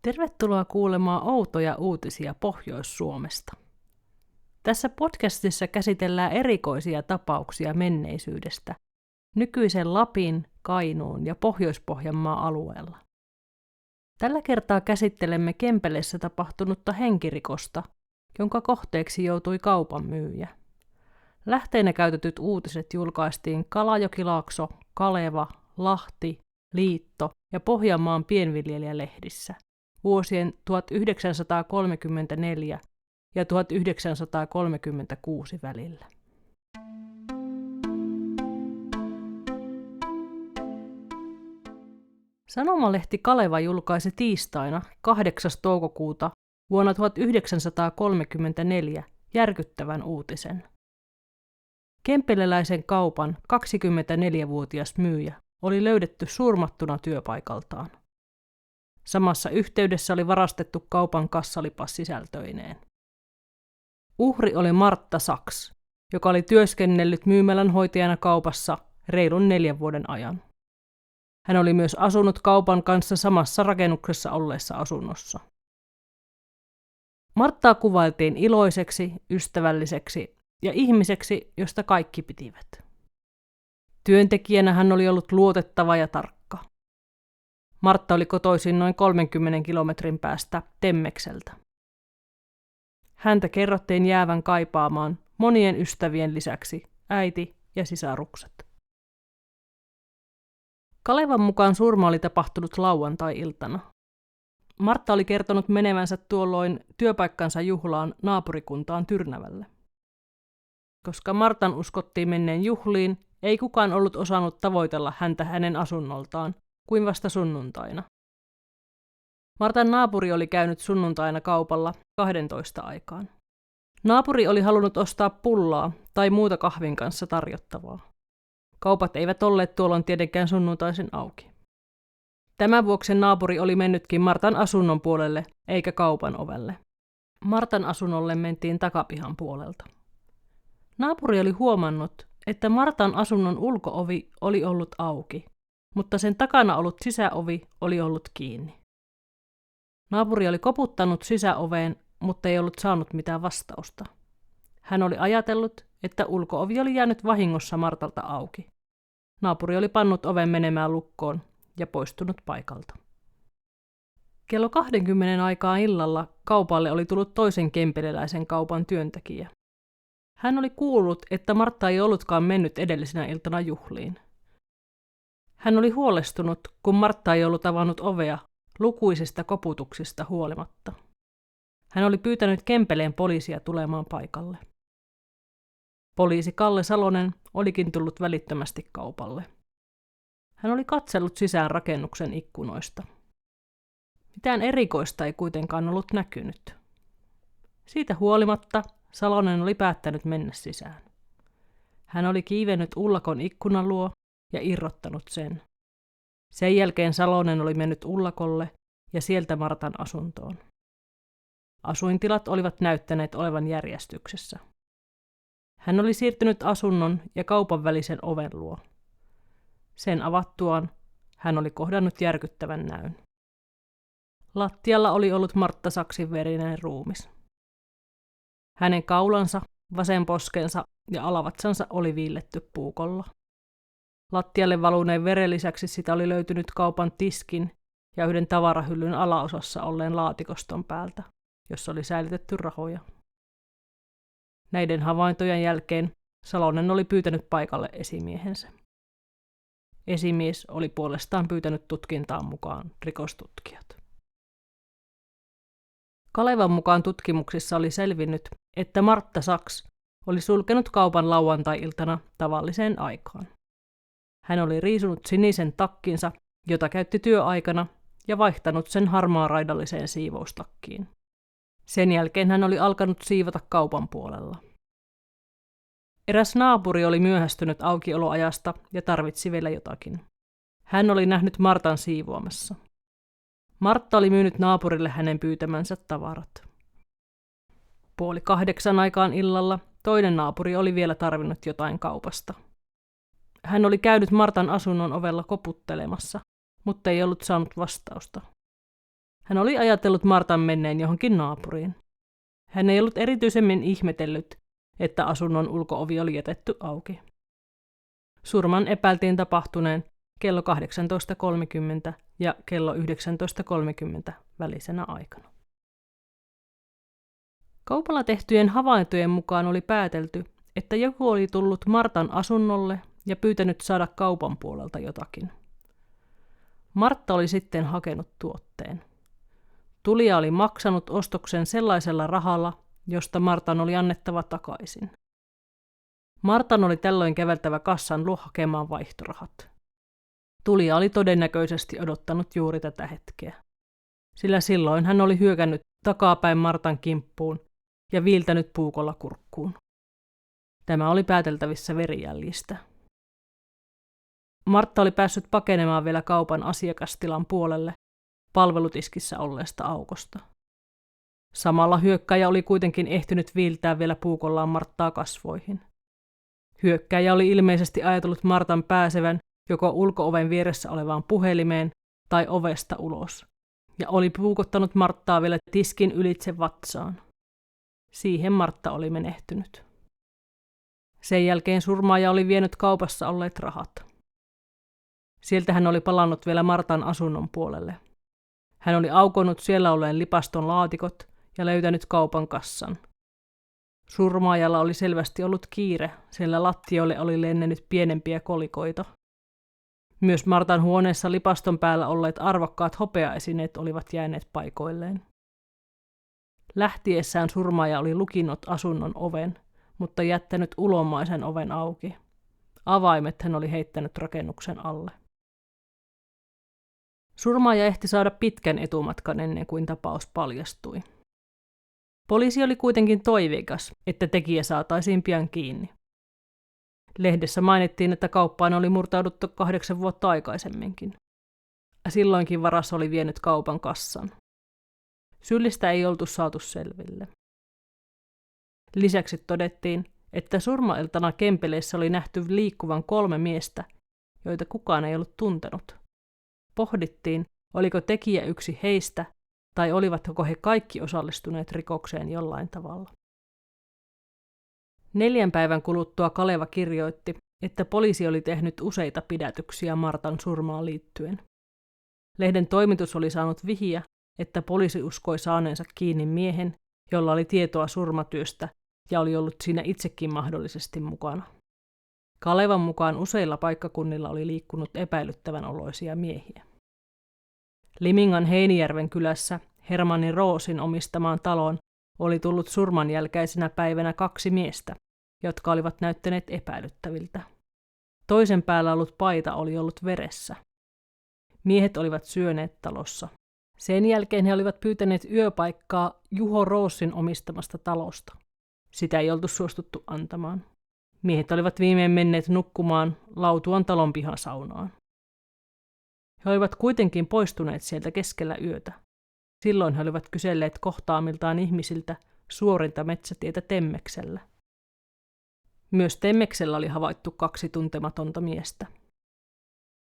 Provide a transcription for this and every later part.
Tervetuloa kuulemaan outoja uutisia Pohjois-Suomesta. Tässä podcastissa käsitellään erikoisia tapauksia menneisyydestä nykyisen Lapin, Kainuun ja Pohjois-Pohjanmaan alueella. Tällä kertaa käsittelemme Kempeleessä tapahtunutta henkirikosta, jonka kohteeksi joutui kaupan myyjä. Lähteenä käytetyt uutiset julkaistiin Kalajokilaakso, Kaleva, Lahti, Liitto ja Pohjanmaan pienviljelijälehdissä vuosien 1934 ja 1936 välillä. Sanomalehti Kaleva julkaisi tiistaina 8. toukokuuta vuonna 1934 järkyttävän uutisen. Kempeleläisen kaupan 24-vuotias myyjä oli löydetty surmattuna työpaikaltaan. Samassa yhteydessä oli varastettu kaupan kassalipas sisältöineen. Uhri oli Martta Saks, joka oli työskennellyt myymälänhoitajana kaupassa reilun 4 vuoden ajan. Hän oli myös asunut kaupan kanssa samassa rakennuksessa olleessa asunnossa. Marttaa kuvailtiin iloiseksi, ystävälliseksi ja ihmiseksi, josta kaikki pitivät. Työntekijänä hän oli ollut luotettava ja tarkka. Martta oli kotoisin noin 30 kilometrin päästä Temmekseltä. Häntä kerrottiin jäävän kaipaamaan monien ystävien lisäksi äiti ja sisarukset. Kalevan mukaan surma oli tapahtunut lauantai-iltana. Martta oli kertonut menevänsä tuolloin työpaikkansa juhlaan naapurikuntaan Tyrnävälle. Koska Martan uskottiin menneen juhliin, ei kukaan ollut osannut tavoitella häntä hänen asunnoltaan kuin vasta sunnuntaina. Martan naapuri oli käynyt sunnuntaina kaupalla 12 aikaan. Naapuri oli halunnut ostaa pullaa tai muuta kahvin kanssa tarjottavaa. Kaupat eivät olleet tuolloin tietenkään sunnuntaisin auki. Tämän vuoksi naapuri oli mennytkin Martan asunnon puolelle eikä kaupan ovelle. Martan asunnolle mentiin takapihan puolelta. Naapuri oli huomannut, että Martan asunnon ulko-ovi oli ollut auki, mutta sen takana ollut sisäovi oli ollut kiinni. Naapuri oli koputtanut sisäoveen, mutta ei ollut saanut mitään vastausta. Hän oli ajatellut, että ulko-ovi oli jäänyt vahingossa Martalta auki. Naapuri oli pannut oven menemään lukkoon ja poistunut paikalta. Kello 20 aikaan illalla kaupalle oli tullut toisen kempeleläisen kaupan työntekijä. Hän oli kuullut, että Martta ei ollutkaan mennyt edellisenä iltana juhliin. Hän oli huolestunut, kun Martta ei ollut avannut ovea lukuisista koputuksista huolimatta. Hän oli pyytänyt Kempeleen poliisia tulemaan paikalle. Poliisi Kalle Salonen olikin tullut välittömästi kaupalle. Hän oli katsellut sisään rakennuksen ikkunoista. Mitään erikoista ei kuitenkaan ollut näkynyt. Siitä huolimatta Salonen oli päättänyt mennä sisään. Hän oli kiivennyt ullakon ikkunan luo ja irrottanut sen. Sen jälkeen Salonen oli mennyt ullakolle ja sieltä Martan asuntoon. Asuintilat olivat näyttäneet olevan järjestyksessä. Hän oli siirtynyt asunnon ja kaupan välisen oven luo. Sen avattuaan hän oli kohdannut järkyttävän näyn. Lattialla oli ollut Martta Saksin verinen ruumis. Hänen kaulansa, vasen poskensa ja alavatsansa oli viilletty puukolla. Lattialle valuneen veren lisäksi sitä oli löytynyt kaupan tiskin ja yhden tavarahyllyn alaosassa olleen laatikoston päältä, jossa oli säilytetty rahoja. Näiden havaintojen jälkeen Salonen oli pyytänyt paikalle esimiehensä. Esimies oli puolestaan pyytänyt tutkintaan mukaan rikostutkijat. Kalevan mukaan tutkimuksissa oli selvinnyt, että Martta Saks oli sulkenut kaupan lauantai-iltana tavalliseen aikaan. Hän oli riisunut sinisen takkinsa, jota käytti työaikana, ja vaihtanut sen harmaaraidalliseen siivoustakkiin. Sen jälkeen hän oli alkanut siivota kaupan puolella. Eräs naapuri oli myöhästynyt aukioloajasta ja tarvitsi vielä jotakin. Hän oli nähnyt Martan siivoamassa. Martta oli myynyt naapurille hänen pyytämänsä tavarat. 7:30 aikaan illalla toinen naapuri oli vielä tarvinnut jotain kaupasta. Hän oli käynyt Martan asunnon ovella koputtelemassa, mutta ei ollut saanut vastausta. Hän oli ajatellut Martan menneen johonkin naapuriin. Hän ei ollut erityisemmin ihmetellyt, että asunnon ulko-ovi oli jätetty auki. Surman epäiltiin tapahtuneen kello 18.30 ja kello 19.30 välisenä aikana. Kaupalla tehtyjen havaintojen mukaan oli päätelty, että joku oli tullut Martan asunnolle ja pyytänyt saada kaupan puolelta jotakin. Martta oli sitten hakenut tuotteen. Tulija oli maksanut ostoksen sellaisella rahalla, josta Martan oli annettava takaisin. Martan oli tällöin käveltävä kassan luo hakemaan vaihtorahat. Tulija oli todennäköisesti odottanut juuri tätä hetkeä, sillä silloin hän oli hyökännyt takapäin Martan kimppuun ja viiltänyt puukolla kurkkuun. Tämä oli pääteltävissä verijäljistä. Martta oli päässyt pakenemaan vielä kaupan asiakastilan puolelle palvelutiskissä olleesta aukosta. Samalla hyökkäjä oli kuitenkin ehtinyt viiltää vielä puukollaan Marttaa kasvoihin. Hyökkäjä oli ilmeisesti ajatellut Martan pääsevän joko ulko-oven vieressä olevaan puhelimeen tai ovesta ulos, ja oli puukottanut Marttaa vielä tiskin ylitse vatsaan. Siihen Martta oli menehtynyt. Sen jälkeen surmaaja oli vienyt kaupassa olleet rahat. Sieltä hän oli palannut vielä Martan asunnon puolelle. Hän oli aukonut siellä olleen lipaston laatikot ja löytänyt kaupan kassan. Surmaajalla oli selvästi ollut kiire, sillä lattioille oli lennenyt pienempiä kolikoita. Myös Martan huoneessa lipaston päällä olleet arvokkaat hopeaesineet olivat jääneet paikoilleen. Lähtiessään surmaaja oli lukinnut asunnon oven, mutta jättänyt ulomaisen oven auki. Avaimet hän oli heittänyt rakennuksen alle. Surmaaja ehti saada pitkän etumatkan ennen kuin tapaus paljastui. Poliisi oli kuitenkin toiveikas, että tekijä saataisiin pian kiinni. Lehdessä mainittiin, että kauppaan oli murtauduttu 8 vuotta aikaisemminkin. Silloinkin varas oli vienyt kaupan kassan. Syyllistä ei oltu saatu selville. Lisäksi todettiin, että surmailtana Kempeleissä oli nähty liikkuvan 3 miestä, joita kukaan ei ollut tuntenut. Pohdittiin, oliko tekijä yksi heistä, tai olivatko he kaikki osallistuneet rikokseen jollain tavalla. 4 päivän kuluttua Kaleva kirjoitti, että poliisi oli tehnyt useita pidätyksiä Martan surmaan liittyen. Lehden toimitus oli saanut vihiä, että poliisi uskoi saaneensa kiinni miehen, jolla oli tietoa surmatyöstä ja oli ollut siinä itsekin mahdollisesti mukana. Kalevan mukaan useilla paikkakunnilla oli liikkunut epäilyttävän oloisia miehiä. Limingan Heinijärven kylässä Hermanni Roosin omistamaan taloon oli tullut surman jälkeisenä päivänä 2 miestä, jotka olivat näyttäneet epäilyttäviltä. Toisen päällä ollut paita oli ollut veressä. Miehet olivat syöneet talossa. Sen jälkeen he olivat pyytäneet yöpaikkaa Juho Roosin omistamasta talosta. Sitä ei oltu suostuttu antamaan. Miehet olivat viimein menneet nukkumaan Lautuan talon pihasaunaan. He olivat kuitenkin poistuneet sieltä keskellä yötä. Silloin he olivat kyselleet kohtaamiltaan ihmisiltä suorinta metsätietä Temmeksellä. Myös Temmeksellä oli havaittu 2 tuntematonta miestä.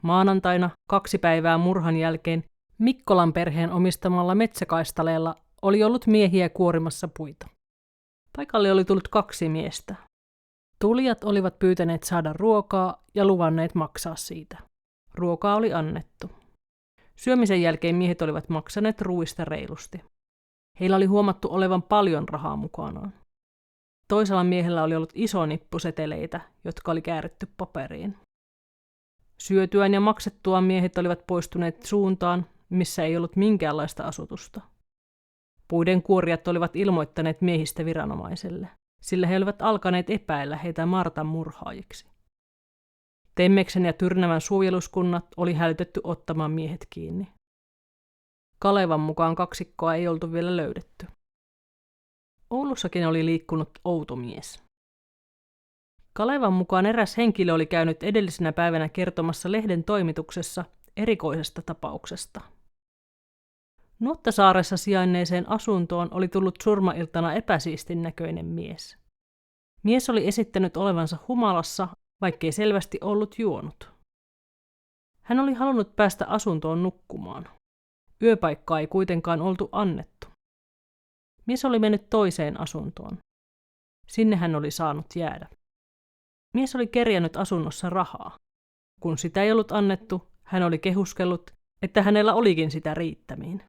Maanantaina 2 päivää murhan jälkeen Mikkolan perheen omistamalla metsäkaistaleella oli ollut miehiä kuorimassa puita. Paikalle oli tullut 2 miestä. Tulijat olivat pyytäneet saada ruokaa ja luvanneet maksaa siitä. Ruokaa oli annettu. Syömisen jälkeen miehet olivat maksaneet ruuista reilusti. Heillä oli huomattu olevan paljon rahaa mukanaan. Toisella miehellä oli ollut iso nippu seteleitä, jotka oli kääritty paperiin. Syötyään ja maksettuaan miehet olivat poistuneet suuntaan, missä ei ollut minkäänlaista asutusta. Puiden kuorijat olivat ilmoittaneet miehistä viranomaiselle, sillä he olivat alkaneet epäillä heitä Martan murhaajiksi. Temmeksen ja Tyrnävän suojeluskunnat oli hälytetty ottamaan miehet kiinni. Kalevan mukaan kaksikkoa ei oltu vielä löydetty. Oulussakin oli liikkunut outo mies. Kalevan mukaan eräs henkilö oli käynyt edellisenä päivänä kertomassa lehden toimituksessa erikoisesta tapauksesta. Nuottasaaressa sijainneeseen asuntoon oli tullut surmailtana epäsiistin näköinen mies. Mies oli esittänyt olevansa humalassa, vaikkei selvästi ollut juonut. Hän oli halunnut päästä asuntoon nukkumaan. Yöpaikkaa ei kuitenkaan oltu annettu. Mies oli mennyt toiseen asuntoon. Sinne hän oli saanut jäädä. Mies oli kerjännyt asunnossa rahaa. Kun sitä ei ollut annettu, hän oli kehuskellut, että hänellä olikin sitä riittämiin.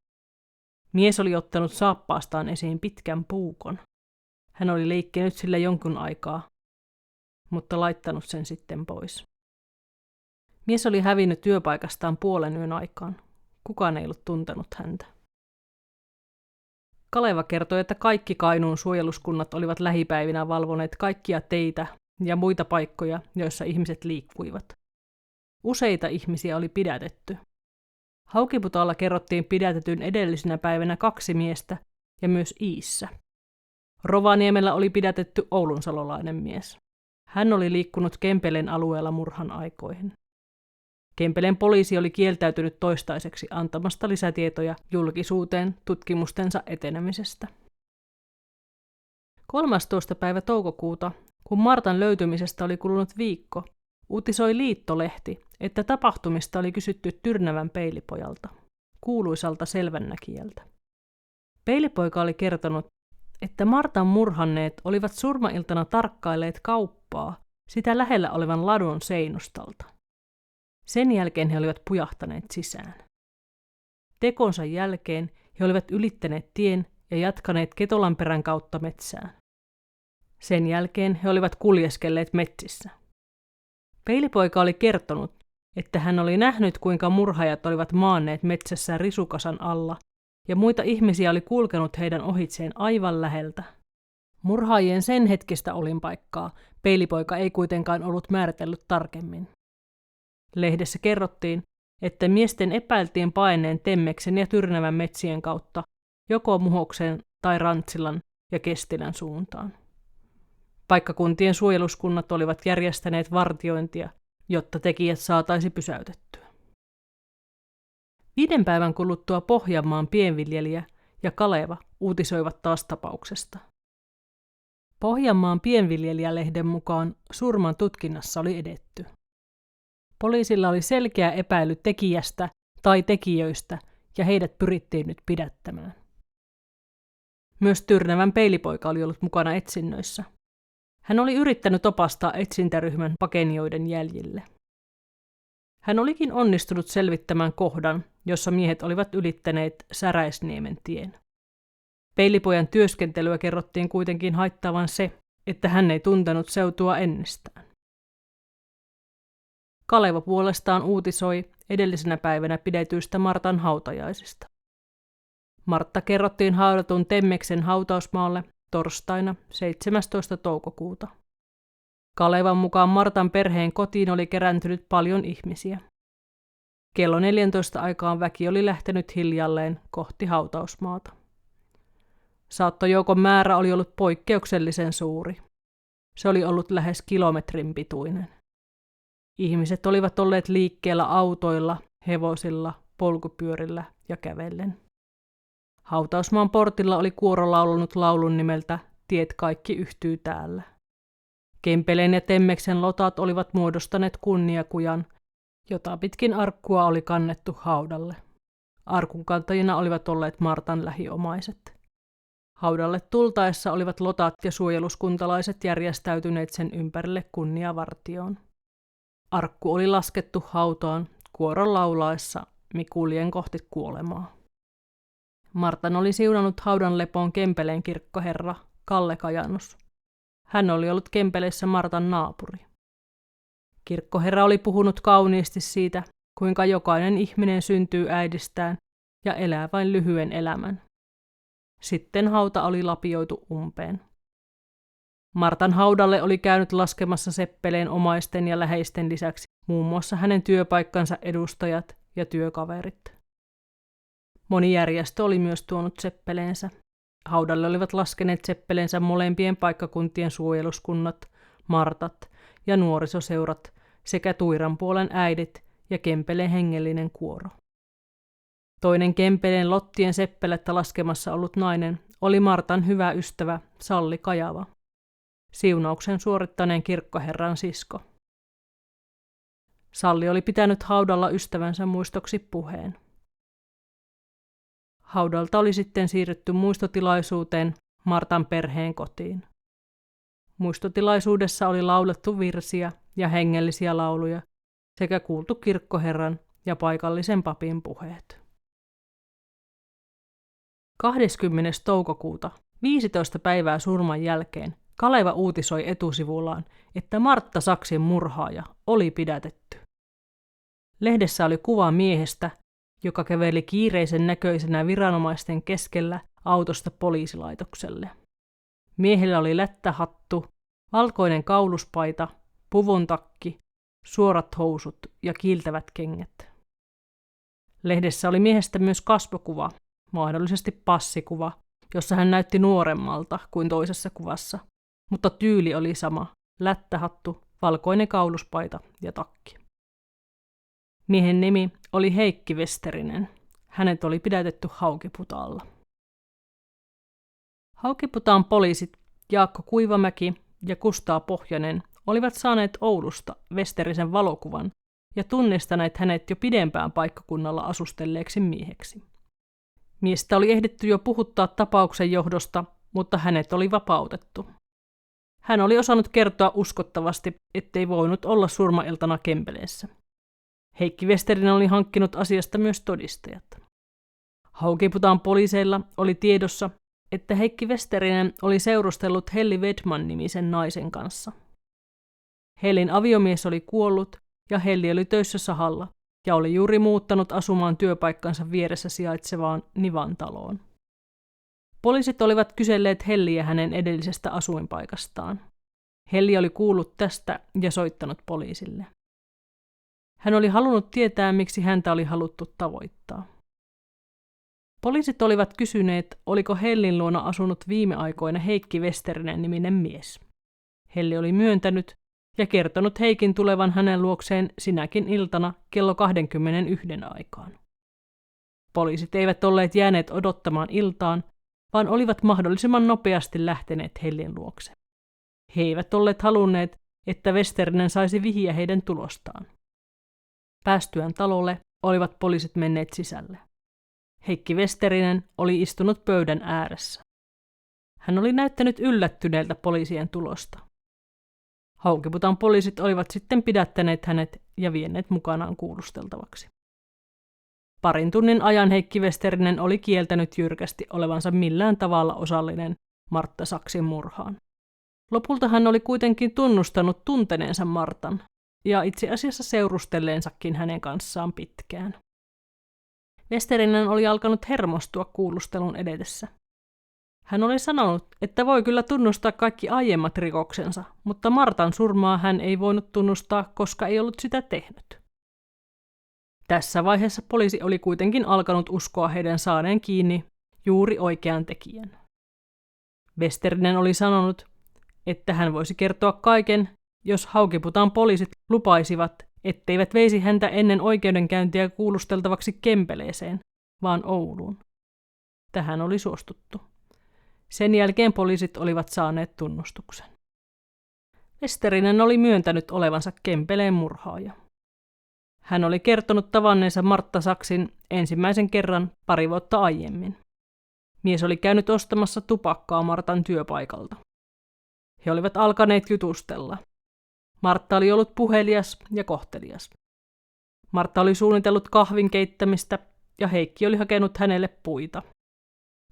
Mies oli ottanut saappaastaan esiin pitkän puukon. Hän oli leikkinyt sillä jonkun aikaa, mutta laittanut sen sitten pois. Mies oli hävinnyt työpaikastaan puolen yön aikaan. Kukaan ei ollut tuntenut häntä. Kaleva kertoi, että kaikki Kainuun suojeluskunnat olivat lähipäivinä valvoneet kaikkia teitä ja muita paikkoja, joissa ihmiset liikkuivat. Useita ihmisiä oli pidätetty. Haukiputaalla kerrottiin pidätetyn edellisenä päivänä 2 miestä ja myös Iissä. Rovaniemellä oli pidätetty oulunsalolainen mies. Hän oli liikkunut Kempelen alueella murhan aikoihin. Kempeleen poliisi oli kieltäytynyt toistaiseksi antamasta lisätietoja julkisuuteen tutkimustensa etenemisestä. 13. päivä toukokuuta, kun Martan löytymisestä oli kulunut viikko, uutisoi Liittolehti, että tapahtumista oli kysytty Tyrnävän peilipojalta, kuuluisalta selvännäkijältä. Peilipoika oli kertonut, että Martan murhanneet olivat surmailtana tarkkailleet kauppaa sitä lähellä olevan ladun seinustalta. Sen jälkeen he olivat pujahtaneet sisään. Tekonsa jälkeen he olivat ylittäneet tien ja jatkaneet Ketolanperän kautta metsään. Sen jälkeen he olivat kuljeskelleet metsissä. Peilipoika oli kertonut, että hän oli nähnyt, kuinka murhaajat olivat maanneet metsässä risukasan alla, ja muita ihmisiä oli kulkenut heidän ohitseen aivan läheltä. Murhaajien sen hetkistä olinpaikkaa peilipoika ei kuitenkaan ollut määritellyt tarkemmin. Lehdessä kerrottiin, että miesten epäiltiin paineen Temmeksen ja Tyrnävän metsien kautta joko Muhoksen tai Rantsilan ja Kestilän suuntaan. Paikkakuntien suojeluskunnat olivat järjestäneet vartiointia, jotta tekijät saataisi pysäytettyä. 5 päivän kuluttua Pohjanmaan pienviljelijä ja Kaleva uutisoivat taas tapauksesta. Pohjanmaan pienviljelijälehden mukaan surman tutkinnassa oli edetty. Poliisilla oli selkeä epäily tekijästä tai tekijöistä, ja heidät pyrittiin nyt pidättämään. Myös Tyrnävän peilipoika oli ollut mukana etsinnöissä. Hän oli yrittänyt opastaa etsintäryhmän pakenijoiden jäljille. Hän olikin onnistunut selvittämään kohdan, jossa miehet olivat ylittäneet Säräisniemen tien. Peilipojan työskentelyä kerrottiin kuitenkin haittaavan se, että hän ei tuntenut seutua ennestään. Kaleva puolestaan uutisoi edellisenä päivänä pidetyistä Martan hautajaisista. Martta kerrottiin haudatun Temmeksen hautausmaalle torstaina 17. toukokuuta. Kalevan mukaan Martan perheen kotiin oli kerääntynyt paljon ihmisiä. Kello 14 aikaan väki oli lähtenyt hiljalleen kohti hautausmaata. Saattojoukon määrä oli ollut poikkeuksellisen suuri. Se oli ollut lähes kilometrin pituinen. Ihmiset olivat olleet liikkeellä autoilla, hevosilla, polkupyörillä ja kävellen. Hautausmaan portilla oli kuoro laulanut laulun nimeltä Tiet kaikki yhtyy täällä. Kempeleen ja Temmeksen lotat olivat muodostaneet kunniakujan, jota pitkin arkkua oli kannettu haudalle. Arkun kantajina olivat olleet Martan lähiomaiset. Haudalle tultaessa olivat lotat ja suojeluskuntalaiset järjestäytyneet sen ympärille kunniavartioon. Arkku oli laskettu hautaan kuoron laulaessa Mikuljen kohti kuolemaa. Martan oli siunannut haudan lepoon Kempeleen kirkkoherra Kalle Kajanus. Hän oli ollut Kempeleessä Martan naapuri. Kirkkoherra oli puhunut kauniisti siitä, kuinka jokainen ihminen syntyy äidistään ja elää vain lyhyen elämän. Sitten hauta oli lapioitu umpeen. Martan haudalle oli käynyt laskemassa Seppeleen omaisten ja läheisten lisäksi muun muassa hänen työpaikkansa edustajat ja työkaverit. Moni järjestö oli myös tuonut Seppeleensä. Haudalle olivat laskeneet Seppeleensä molempien paikkakuntien suojeluskunnat, Martat ja nuorisoseurat sekä Tuiran puolen äidit ja Kempeleen hengellinen kuoro. Toinen Kempeleen Lottien Seppelettä laskemassa ollut nainen oli Martan hyvä ystävä Salli Kajava, siunauksen suorittaneen kirkkoherran sisko. Salli oli pitänyt haudalla ystävänsä muistoksi puheen. Haudalta oli sitten siirrytty muistotilaisuuteen Martan perheen kotiin. Muistotilaisuudessa oli laulettu virsiä ja hengellisiä lauluja sekä kuultu kirkkoherran ja paikallisen papin puheet. 20. toukokuuta, 15 päivää surman jälkeen, Kaleva uutisoi etusivullaan, että Martta Saksin murhaaja oli pidätetty. Lehdessä oli kuva miehestä, joka käveli kiireisen näköisenä viranomaisten keskellä autosta poliisilaitokselle. Miehellä oli lättähattu, valkoinen kauluspaita, puvuntakki, suorat housut ja kiiltävät kengät. Lehdessä oli miehestä myös kasvokuva, mahdollisesti passikuva, jossa hän näytti nuoremmalta kuin toisessa kuvassa, mutta tyyli oli sama, lättähattu, valkoinen kauluspaita ja takki. Miehen nimi oli Heikki Westerinen. Hänet oli pidätetty Haukiputaalla. Haukiputaan poliisit Jaakko Kuivamäki ja Kustaa Pohjonen olivat saaneet Oulusta Westerisen valokuvan ja tunnistaneet hänet jo pidempään paikkakunnalla asustelleeksi mieheksi. Miestä oli ehditty jo puhuttaa tapauksen johdosta, mutta hänet oli vapautettu. Hän oli osannut kertoa uskottavasti, ettei voinut olla surmailtana Kempeleessä. Heikki Westerinen oli hankkinut asiasta myös todistajat. Haukiputaan poliiseilla oli tiedossa, että Heikki Westerinen oli seurustellut Helli Wedman-nimisen naisen kanssa. Hellin aviomies oli kuollut ja Helli oli töissä sahalla ja oli juuri muuttanut asumaan työpaikkansa vieressä sijaitsevaan Nivan taloon. Poliisit olivat kyselleet Helliä hänen edellisestä asuinpaikastaan. Helli oli kuullut tästä ja soittanut poliisille. Hän oli halunnut tietää, miksi häntä oli haluttu tavoittaa. Poliisit olivat kysyneet, oliko Hellin luona asunut viime aikoina Heikki Westerinen niminen mies. Helli oli myöntänyt ja kertonut Heikin tulevan hänen luokseen sinäkin iltana kello 21 aikaan. Poliisit eivät olleet jääneet odottamaan iltaan, vaan olivat mahdollisimman nopeasti lähteneet Hellin luokse. He eivät olleet halunneet, että Westerinen saisi vihiä heidän tulostaan. Päästyään talolle olivat poliisit menneet sisälle. Heikki Westerinen oli istunut pöydän ääressä. Hän oli näyttänyt yllättyneeltä poliisien tulosta. Haukiputaan poliisit olivat sitten pidättäneet hänet ja vienneet mukanaan kuulusteltavaksi. Parin tunnin ajan Heikki Westerinen oli kieltänyt jyrkästi olevansa millään tavalla osallinen Martta Saksin murhaan. Lopulta hän oli kuitenkin tunnustanut tunteneensa Martan ja itse asiassa seurustelleensakin hänen kanssaan pitkään. Westerinen oli alkanut hermostua kuulustelun edetessä. Hän oli sanonut, että voi kyllä tunnustaa kaikki aiemmat rikoksensa, mutta Martan surmaa hän ei voinut tunnustaa, koska ei ollut sitä tehnyt. Tässä vaiheessa poliisi oli kuitenkin alkanut uskoa heidän saaneen kiinni juuri oikean tekijän. Westerinen oli sanonut, että hän voisi kertoa kaiken, jos Haukiputaan poliisit lupaisivat, etteivät veisi häntä ennen oikeudenkäyntiä kuulusteltavaksi Kempeleeseen, vaan Ouluun. Tähän oli suostuttu. Sen jälkeen poliisit olivat saaneet tunnustuksen. Westerinen oli myöntänyt olevansa Kempeleen murhaaja. Hän oli kertonut tavanneensa Martta Saksin ensimmäisen kerran 2 vuotta aiemmin. Mies oli käynyt ostamassa tupakkaa Martan työpaikalta. He olivat alkaneet jutustella. Martta oli ollut puhelias ja kohtelias. Martta oli suunnitellut kahvin keittämistä ja Heikki oli hakenut hänelle puita.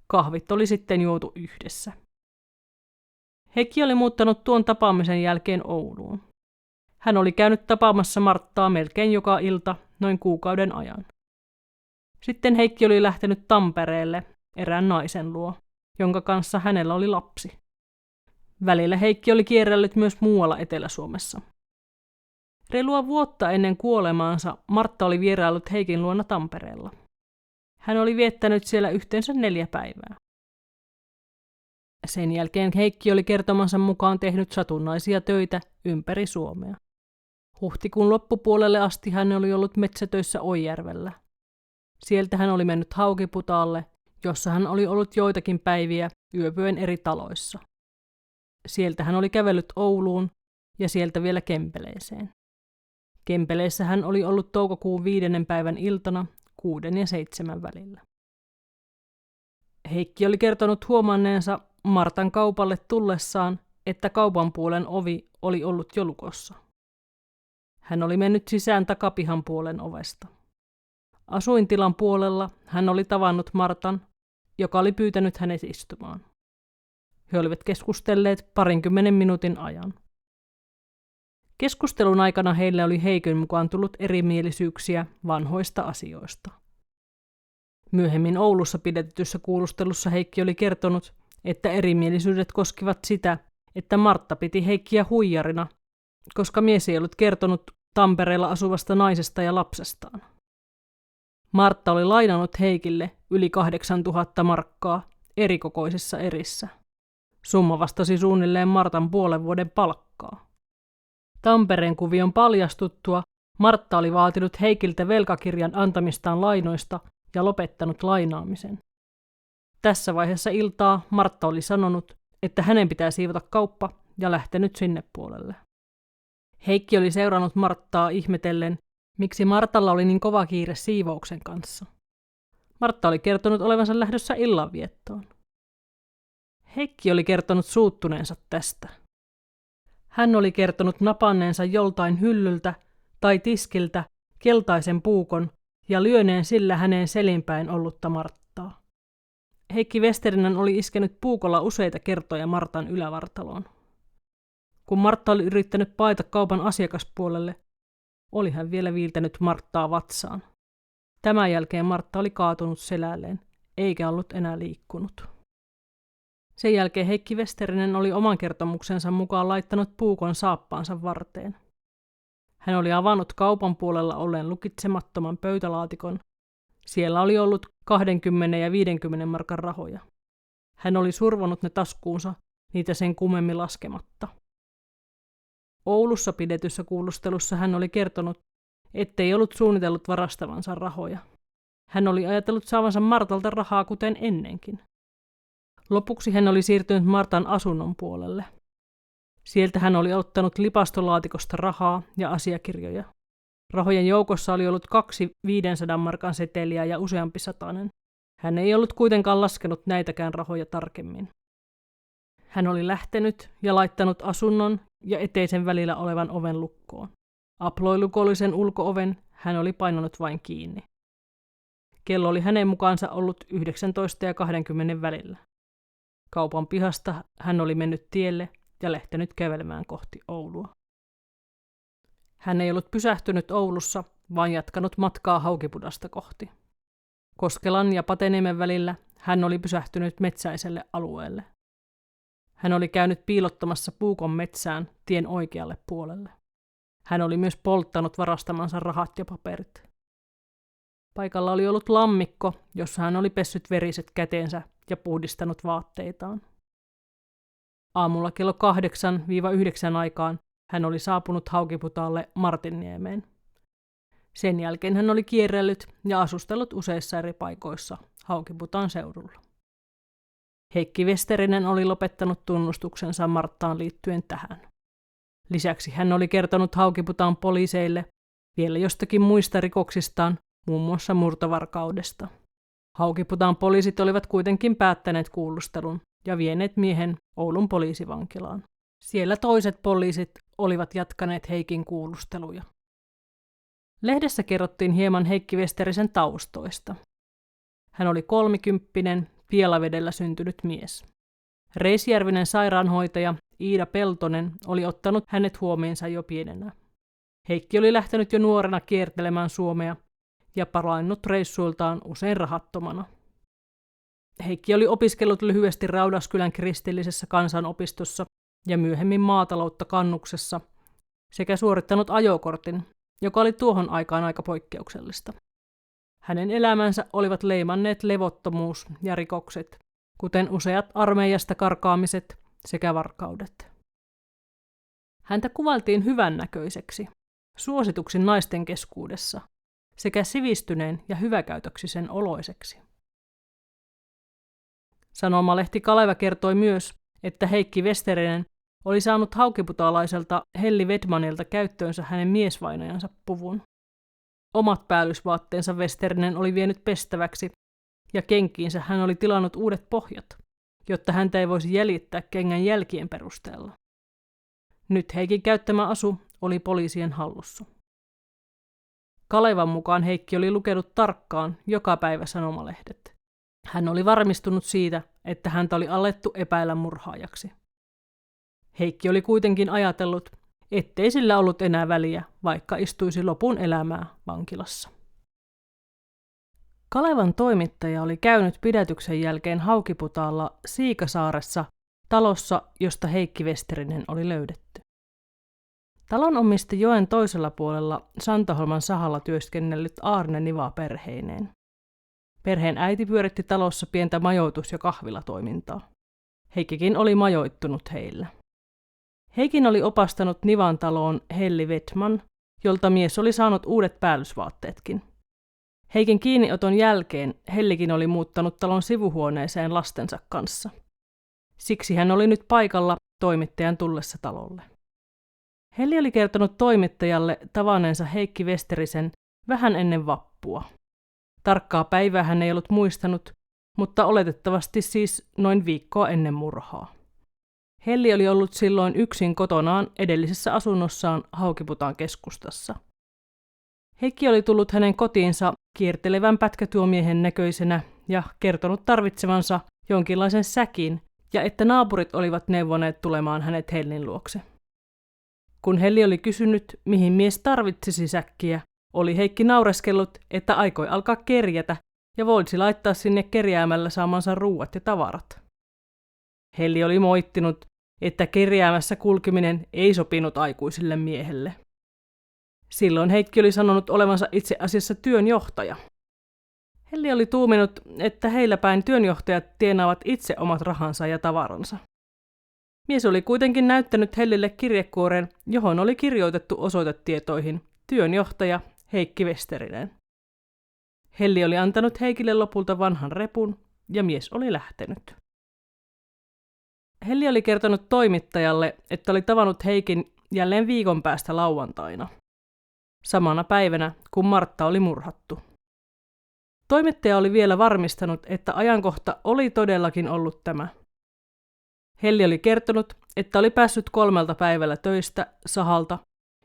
Kahvit oli sitten juotu yhdessä. Heikki oli muuttanut tuon tapaamisen jälkeen Ouluun. Hän oli käynyt tapaamassa Marttaa melkein joka ilta noin kuukauden ajan. Sitten Heikki oli lähtenyt Tampereelle erään naisen luo, jonka kanssa hänellä oli lapsi. Välillä Heikki oli kierrellyt myös muualla Etelä-Suomessa. Reilua vuotta ennen kuolemaansa Martta oli vieraillut Heikin luona Tampereella. Hän oli viettänyt siellä yhteensä 4 päivää. Sen jälkeen Heikki oli kertomansa mukaan tehnyt satunnaisia töitä ympäri Suomea. Huhtikuun loppupuolelle asti hän oli ollut metsätöissä Oijärvellä. Sieltä hän oli mennyt Haukiputaalle, jossa hän oli ollut joitakin päiviä yöpyen eri taloissa. Sieltä hän oli kävellyt Ouluun ja sieltä vielä Kempeleeseen. Kempeleessä hän oli ollut toukokuun 5. päivän iltana 6 ja 7 välillä. Heikki oli kertonut huomanneensa Martan kaupalle tullessaan, että kaupan puolen ovi oli ollut jo lukossa. Hän oli mennyt sisään takapihan puolen ovesta. Asuintilan puolella hän oli tavannut Martan, joka oli pyytänyt hänet istumaan. He olivat keskustelleet 20 minuutin ajan. Keskustelun aikana heille oli Heikin mukaan tullut erimielisyyksiä vanhoista asioista. Myöhemmin Oulussa pidetyssä kuulustelussa Heikki oli kertonut, että erimielisyydet koskivat sitä, että Martta piti Heikkiä huijarina, koska mies ei ollut kertonut Tampereella asuvasta naisesta ja lapsestaan. Martta oli lainannut Heikille yli 8 000 markkaa erikokoisissa erissä. Summa vastasi suunnilleen Martan puolen vuoden palkkaa. Tampereen kuvion paljastuttua Martta oli vaatinut Heikiltä velkakirjan antamistaan lainoista ja lopettanut lainaamisen. Tässä vaiheessa iltaa Martta oli sanonut, että hänen pitää siivota kauppa ja lähtenyt sinne puolelle. Heikki oli seurannut Marttaa ihmetellen, miksi Martalla oli niin kova kiire siivouksen kanssa. Martta oli kertonut olevansa lähdössä illanviettoon. Heikki oli kertonut suuttuneensa tästä. Hän oli kertonut napanneensa joltain hyllyltä tai tiskiltä keltaisen puukon ja lyöneen sillä hänen selinpäin ollutta Marttaa. Heikki Westerinen oli iskenyt puukolla useita kertoja Martan ylävartaloon. Kun Martta oli yrittänyt paeta kaupan asiakaspuolelle, oli hän vielä viiltänyt Marttaa vatsaan. Tämän jälkeen Martta oli kaatunut selälleen, eikä ollut enää liikkunut. Sen jälkeen Heikki Westerinen oli oman kertomuksensa mukaan laittanut puukon saappaansa varteen. Hän oli avannut kaupan puolella olleen lukitsemattoman pöytälaatikon. Siellä oli ollut 20 ja 50 markan rahoja. Hän oli survonut ne taskuunsa, niitä sen kummemmin laskematta. Oulussa pidetyssä kuulustelussa hän oli kertonut, ettei ollut suunnitellut varastavansa rahoja. Hän oli ajatellut saavansa Martalta rahaa kuten ennenkin. Lopuksi hän oli siirtynyt Martan asunnon puolelle. Sieltä hän oli ottanut lipastolaatikosta rahaa ja asiakirjoja. Rahojen joukossa oli ollut 2 500 markan seteliä ja useampi satanen. Hän ei ollut kuitenkaan laskenut näitäkään rahoja tarkemmin. Hän oli lähtenyt ja laittanut asunnon ja eteisen välillä olevan oven lukkoon. Aploi lukollisen ulko-oven, hän oli painanut vain kiinni. Kello oli hänen mukaansa ollut 19 ja 20 välillä. Kaupan pihasta hän oli mennyt tielle ja lähtenyt kävelemään kohti Oulua. Hän ei ollut pysähtynyt Oulussa, vaan jatkanut matkaa Haukipudasta kohti. Koskelan ja Pateniemen välillä hän oli pysähtynyt metsäiselle alueelle. Hän oli käynyt piilottamassa puukon metsään tien oikealle puolelle. Hän oli myös polttanut varastamansa rahat ja paperit. Paikalla oli ollut lammikko, jossa hän oli pessyt veriset käteensä ja puhdistanut vaatteitaan. Aamulla kello 8-9 aikaan hän oli saapunut Haukiputaalle Martinniemeen. Sen jälkeen hän oli kierrellyt ja asustellut useissa eri paikoissa Haukiputaan seudulla. Heikki Westerinen oli lopettanut tunnustuksensa Marttaan liittyen tähän. Lisäksi hän oli kertonut Haukiputaan poliiseille vielä jostakin muista rikoksistaan, muun muassa murtovarkaudesta. Haukiputaan poliisit olivat kuitenkin päättäneet kuulustelun ja vieneet miehen Oulun poliisivankilaan. Siellä toiset poliisit olivat jatkaneet Heikin kuulusteluja. Lehdessä kerrottiin hieman Heikki Westerisen taustoista. Hän oli 30, Pielavedellä syntynyt mies. Reisjärvinen sairaanhoitaja Iida Peltonen oli ottanut hänet huomiinsa jo pienenä. Heikki oli lähtenyt jo nuorena kiertelemään Suomea ja palainnut reissuiltaan usein rahattomana. Heikki oli opiskellut lyhyesti Raudaskylän kristillisessä kansanopistossa ja myöhemmin maataloutta Kannuksessa sekä suorittanut ajokortin, joka oli tuohon aikaan aika poikkeuksellista. Hänen elämänsä olivat leimanneet levottomuus ja rikokset, kuten useat armeijasta karkaamiset sekä varkaudet. Häntä kuvailtiin hyvännäköiseksi, suosituksi naisten keskuudessa sekä sivistyneen ja hyväkäytöksisen oloiseksi. Sanomalehti Kaleva kertoi myös, että Heikki Westerinen oli saanut haukiputaalaiselta Helli Wedmanilta käyttöönsä hänen miesvainajansa puvun. Omat päällysvaatteensa Westerinen oli vienyt pestäväksi ja kenkiinsä hän oli tilannut uudet pohjat, jotta häntä ei voisi jäljittää kengän jälkien perusteella. Nyt Heikin käyttämä asu oli poliisien hallussa. Kalevan mukaan Heikki oli lukenut tarkkaan joka päivä sanomalehdet. Hän oli varmistunut siitä, että häntä oli alettu epäillä murhaajaksi. Heikki oli kuitenkin ajatellut, ettei sillä ollut enää väliä, vaikka istuisi lopun elämää vankilassa. Kalevan toimittaja oli käynyt pidätyksen jälkeen Haukiputaalla Siikasaaressa, talossa, josta Heikki Westerinen oli löydetty. Talon omisti joen toisella puolella Santaholman sahalla työskennellyt Aarne Niva perheineen. Perheen äiti pyöritti talossa pientä majoitus- ja kahvilatoimintaa. Heikkikin oli majoittunut heillä. Heikin oli opastanut Nivan taloon Helli Vetman, jolta mies oli saanut uudet päällysvaatteetkin. Heikin kiinnioton jälkeen Hellikin oli muuttanut talon sivuhuoneeseen lastensa kanssa. Siksi hän oli nyt paikalla toimittajan tullessa talolle. Helli oli kertonut toimittajalle tavanneensa Heikki Westerisen vähän ennen vappua. Tarkkaa päivää hän ei ollut muistanut, mutta oletettavasti siis noin viikkoa ennen murhaa. Helli oli ollut silloin yksin kotonaan edellisessä asunnossaan Haukiputaan keskustassa. Heikki oli tullut hänen kotiinsa kiertelevän pätkätyömiehen näköisenä ja kertonut tarvitsevansa jonkinlaisen säkin ja että naapurit olivat neuvoneet tulemaan hänet Hellin luokse. Kun Helli oli kysynyt, mihin mies tarvitsisi säkkiä, oli Heikki naureskellut, että aikoi alkaa kerjätä ja voisi laittaa sinne kerjäämällä saamansa ruuat ja tavarat. Helli oli moittinut, että kerjäämässä kulkeminen ei sopinut aikuisille miehelle. Silloin Heikki oli sanonut olevansa itse asiassa työnjohtaja. Helli oli tuuminut, että heillä päin työnjohtajat tienaavat itse omat rahansa ja tavaransa. Mies oli kuitenkin näyttänyt Hellille kirjekuoren, johon oli kirjoitettu osoitetietoihin työnjohtaja Heikki Westerinen. Helli oli antanut Heikille lopulta vanhan repun ja mies oli lähtenyt. Helli oli kertonut toimittajalle, että oli tavannut Heikin jälleen viikon päästä lauantaina, samana päivänä kun Martta oli murhattu. Toimittaja oli vielä varmistanut, että ajankohta oli todellakin ollut tämä. Helli oli kertonut, että oli päässyt 3 päivällä töistä sahalta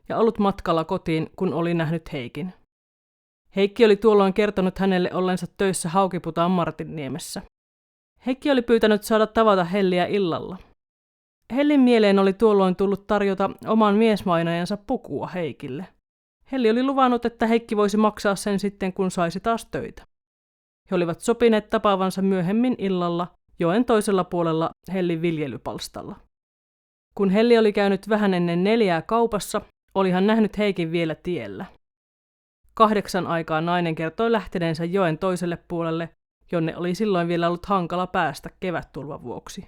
ja ollut matkalla kotiin, kun oli nähnyt Heikin. Heikki oli tuolloin kertonut hänelle ollensa töissä Haukiputaan Martinniemessä. Heikki oli pyytänyt saada tavata Helliä illalla. Hellin mieleen oli tuolloin tullut tarjota oman miesmainajansa pukua Heikille. Helli oli luvannut, että Heikki voisi maksaa sen sitten, kun saisi taas töitä. He olivat sopineet tapaavansa myöhemmin illalla joen toisella puolella Hellin viljelypalstalla. Kun Helli oli käynyt vähän ennen 4 kaupassa, oli hän nähnyt Heikin vielä tiellä. 8 aikaan nainen kertoi lähteneensä joen toiselle puolelle, jonne oli silloin vielä ollut hankala päästä kevättulvan vuoksi.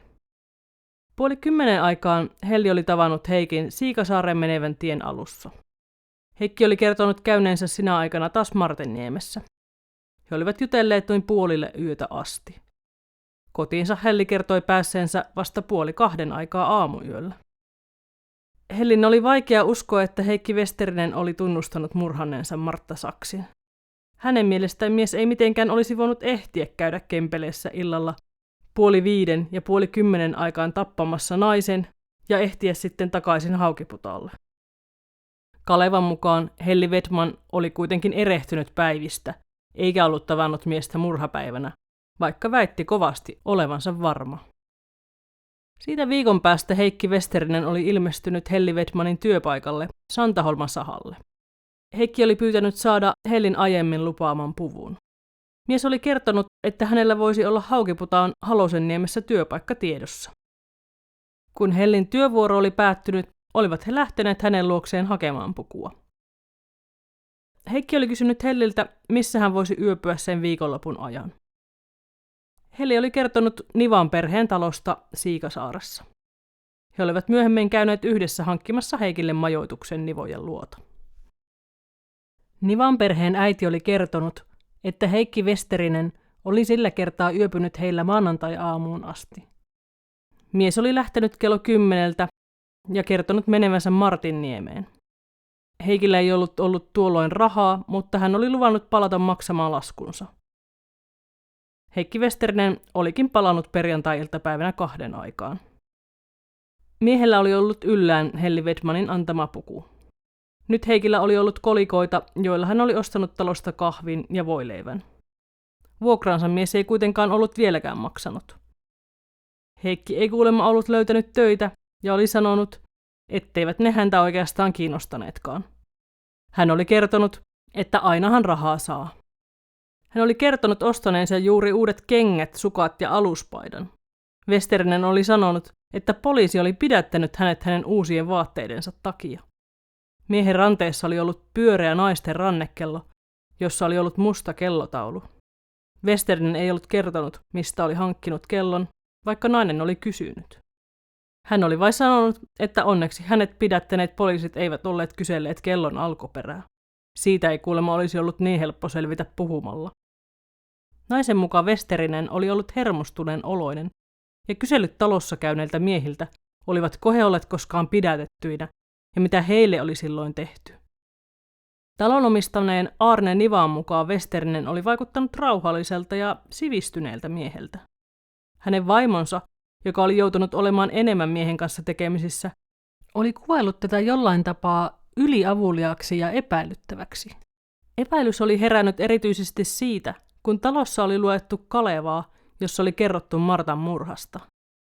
9:30 aikaan Helli oli tavannut Heikin Siikasaareen menevän tien alussa. Heikki oli kertonut käyneensä sinä aikana taas Martinniemessä. He olivat jutelleet noin puolille yötä asti. Kotiinsa Helli kertoi päässeensä vasta 1:30 aikaa aamuyöllä. Hellin oli vaikea uskoa, että Heikki Westerinen oli tunnustanut murhanneensa Martta Saksin. Hänen mielestään mies ei mitenkään olisi voinut ehtiä käydä Kempeleessä illalla 9:30 ja 9:30 aikaan tappamassa naisen ja ehtiä sitten takaisin Haukiputaalle. Kalevan mukaan Helli Vetman oli kuitenkin erehtynyt päivistä, eikä ollut tavannut miestä murhapäivänä, vaikka väitti kovasti olevansa varma. Siitä viikon päästä Heikki Westerinen oli ilmestynyt Helli Vetmanin työpaikalle Santaholman sahalle. Heikki oli pyytänyt saada Hellin aiemmin lupaaman puvun. Mies oli kertonut, että hänellä voisi olla Haukiputaan Halosenniemessä työpaikka tiedossa. Kun Hellin työvuoro oli päättynyt, olivat he lähteneet hänen luokseen hakemaan pukua. Heikki oli kysynyt Helliltä, missä hän voisi yöpyä sen viikonlopun ajan. Helli oli kertonut Nivan perheen talosta Siikasaaressa. He olivat myöhemmin käyneet yhdessä hankkimassa Heikille majoituksen Nivojen luota. Nivan perheen äiti oli kertonut, että Heikki Westerinen oli sillä kertaa yöpynyt heillä maanantai-aamuun asti. Mies oli lähtenyt kello 10 ja kertonut menevänsä Martinniemeen. Heikillä ei ollut tuolloin rahaa, mutta hän oli luvannut palata maksamaan laskunsa. Heikki Westerinen olikin palannut perjantai-iltapäivänä 2 aikaan. Miehellä oli ollut yllään Helli Wedmanin antama puku. Nyt Heikillä oli ollut kolikoita, joilla hän oli ostanut talosta kahvin ja voileivän. Vuokraansa mies ei kuitenkaan ollut vieläkään maksanut. Heikki ei kuulemma ollut löytänyt töitä ja oli sanonut, etteivät ne häntä oikeastaan kiinnostaneetkaan. Hän oli kertonut, että ainahan rahaa saa. Hän oli kertonut ostaneensa juuri uudet kengät, sukat ja aluspaidan. Westerinen oli sanonut, että poliisi oli pidättänyt hänet hänen uusien vaatteidensa takia. Miehen ranteessa oli ollut pyöreä naisten rannekello, jossa oli ollut musta kellotaulu. Westerinen ei ollut kertonut, mistä oli hankkinut kellon, vaikka nainen oli kysynyt. Hän oli vain sanonut, että onneksi hänet pidättäneet poliisit eivät olleet kyselleet kellon alkuperää. Siitä ei kuulemma olisi ollut niin helppo selvitä puhumalla. Naisen mukaan Westerinen oli ollut hermostuneen oloinen ja kysellyt talossa käyneiltä miehiltä, olivatko he olleet koskaan pidätettyinä ja mitä heille oli silloin tehty. Talon omistaneen Arne Nivaan mukaan Westerinen oli vaikuttanut rauhalliselta ja sivistyneeltä mieheltä. Hänen vaimonsa, joka oli joutunut olemaan enemmän miehen kanssa tekemisissä, oli kuvaillut tätä jollain tapaa yliavuliaaksi ja epäilyttäväksi. Epäilys oli herännyt erityisesti siitä, kun talossa oli luettu Kalevaa, jossa oli kerrottu Martan murhasta.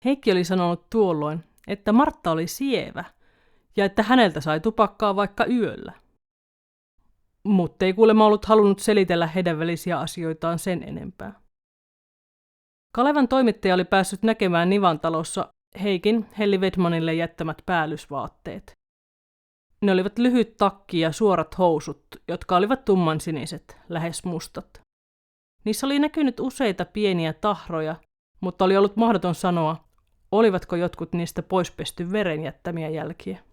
Heikki oli sanonut tuolloin, että Martta oli sievä ja että häneltä sai tupakkaa vaikka yöllä. Mutta ei kuulemma ollut halunnut selitellä heidän välisiä asioitaan sen enempää. Kalevan toimittaja oli päässyt näkemään Nivan talossa Heikin Helli Wedmanille jättämät päällysvaatteet. Ne olivat lyhyt takki ja suorat housut, jotka olivat tummansiniset, lähes mustat. Niissä oli näkynyt useita pieniä tahroja, mutta oli ollut mahdoton sanoa, olivatko jotkut niistä poispesty veren jättämiä jälkiä.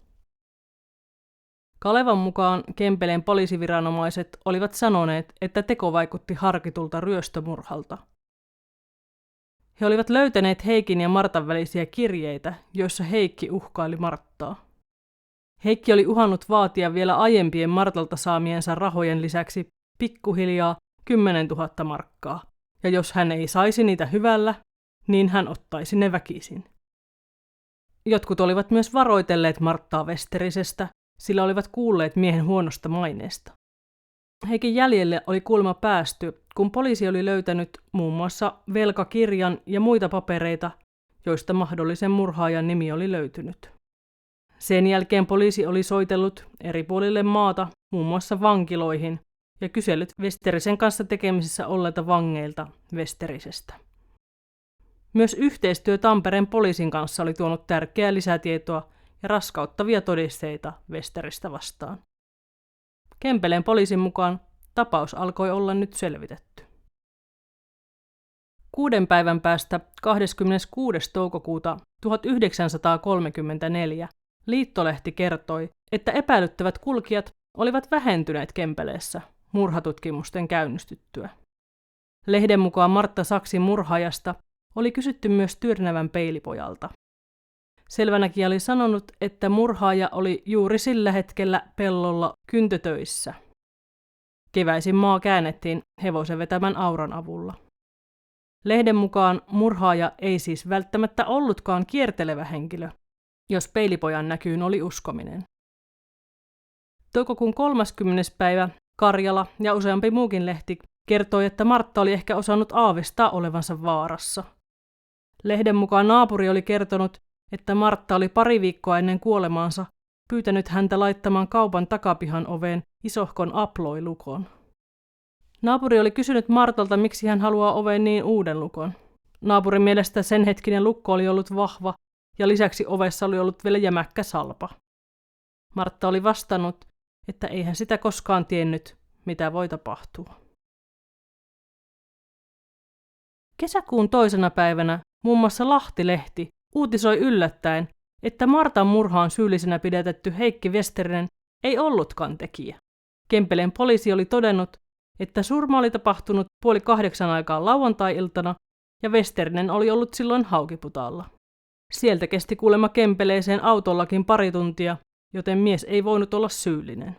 Kalevan mukaan Kempeleen poliisiviranomaiset olivat sanoneet, että teko vaikutti harkitulta ryöstömurhalta. He olivat löytäneet Heikin ja Martan välisiä kirjeitä, joissa Heikki uhkaili Marttaa. Heikki oli uhannut vaatia vielä aiempien Martalta saamiensa rahojen lisäksi pikkuhiljaa 10 000 markkaa, ja jos hän ei saisi niitä hyvällä, niin hän ottaisi ne väkisin. Jotkut olivat myös varoitelleet Marttaa Westerisestä, sillä olivat kuulleet miehen huonosta maineesta. Heikin jäljelle oli kuulemma päästy, kun poliisi oli löytänyt muun muassa velkakirjan ja muita papereita, joista mahdollisen murhaajan nimi oli löytynyt. Sen jälkeen poliisi oli soitellut eri puolille maata, muun muassa vankiloihin, ja kysellyt Westerisen kanssa tekemisissä olleilta vangeilta Westerisestä. Myös yhteistyö Tampereen poliisin kanssa oli tuonut tärkeää lisätietoa ja raskauttavia todisteita Westeristä vastaan. Kempeleen poliisin mukaan tapaus alkoi olla nyt selvitetty. 6 päivän päästä 26. toukokuuta 1934 Liittolehti kertoi, että epäilyttävät kulkijat olivat vähentyneet Kempeleessä murhatutkimusten käynnistyttyä. Lehden mukaan Martta Saksin murhaajasta oli kysytty myös Tyrnävän peilipojalta. Selvänäkijä oli sanonut, että murhaaja oli juuri sillä hetkellä pellolla kyntötöissä. Keväisin maa käännettiin hevosen vetämän auran avulla. Lehden mukaan murhaaja ei siis välttämättä ollutkaan kiertelevä henkilö, jos peilipojan näkyyn oli uskominen. Toukokuun 30. päivä Karjala ja useampi muukin lehti kertoi, että Martta oli ehkä osannut aavistaa olevansa vaarassa. Lehden mukaan naapuri oli kertonut, että Martta oli 2 viikkoa ennen kuolemaansa pyytänyt häntä laittamaan kaupan takapihan oveen isohkon aploi-lukon. Naapuri oli kysynyt Martalta, miksi hän haluaa oveen niin uuden lukon. Naapurin mielestä sen hetkinen lukko oli ollut vahva ja lisäksi ovessa oli ollut vielä jämäkkä salpa. Martta oli vastannut, että ei hän sitä koskaan tiennyt, mitä voi tapahtua. Kesäkuun 2. päivänä muun muassa Lahti-lehti uutisoi yllättäen, että Martan murhaan syyllisenä pidätetty Heikki Westerinen ei ollutkaan tekijä. Kempeleen poliisi oli todennut, että surma oli tapahtunut 7:30 aikaan lauantai-iltana ja Westerinen oli ollut silloin Haukiputaalla. Sieltä kesti kuulemma Kempeleeseen autollakin 2 tuntia, joten mies ei voinut olla syyllinen.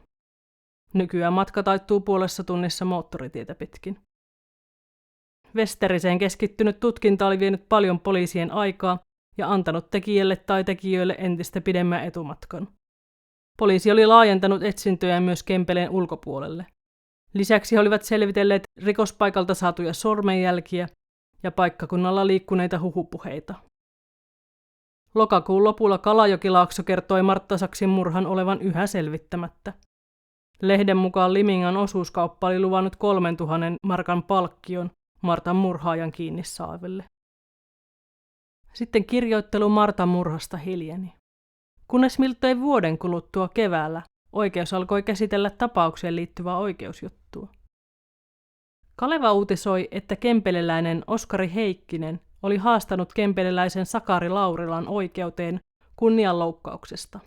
Nykyään matka taittuu 0,5 tunnissa moottoritietä pitkin. Westeriseen keskittynyt tutkinta oli vienyt paljon poliisien aikaa ja antanut tekijälle tai tekijöille entistä pidemmän etumatkan. Poliisi oli laajentanut etsintöjä myös Kempeleen ulkopuolelle. Lisäksi he olivat selvitelleet rikospaikalta saatuja sormenjälkiä ja paikkakunnalla liikkuneita huhupuheita. Lokakuun lopulla Kalajokilaakso kertoi Martta Saksin murhan olevan yhä selvittämättä. Lehden mukaan Limingan osuuskauppa oli luvannut 3000 markan palkkion Martan murhaajan kiinni saaville. Sitten kirjoittelu Martan murhasta hiljeni. Kunnes miltei vuoden kuluttua keväällä oikeus alkoi käsitellä tapaukseen liittyvää oikeusjuttua. Kaleva uutisoi, että kempeleläinen Oskari Heikkinen oli haastanut kempeleläisen Sakari Laurilan oikeuteen kunnianloukkauksesta.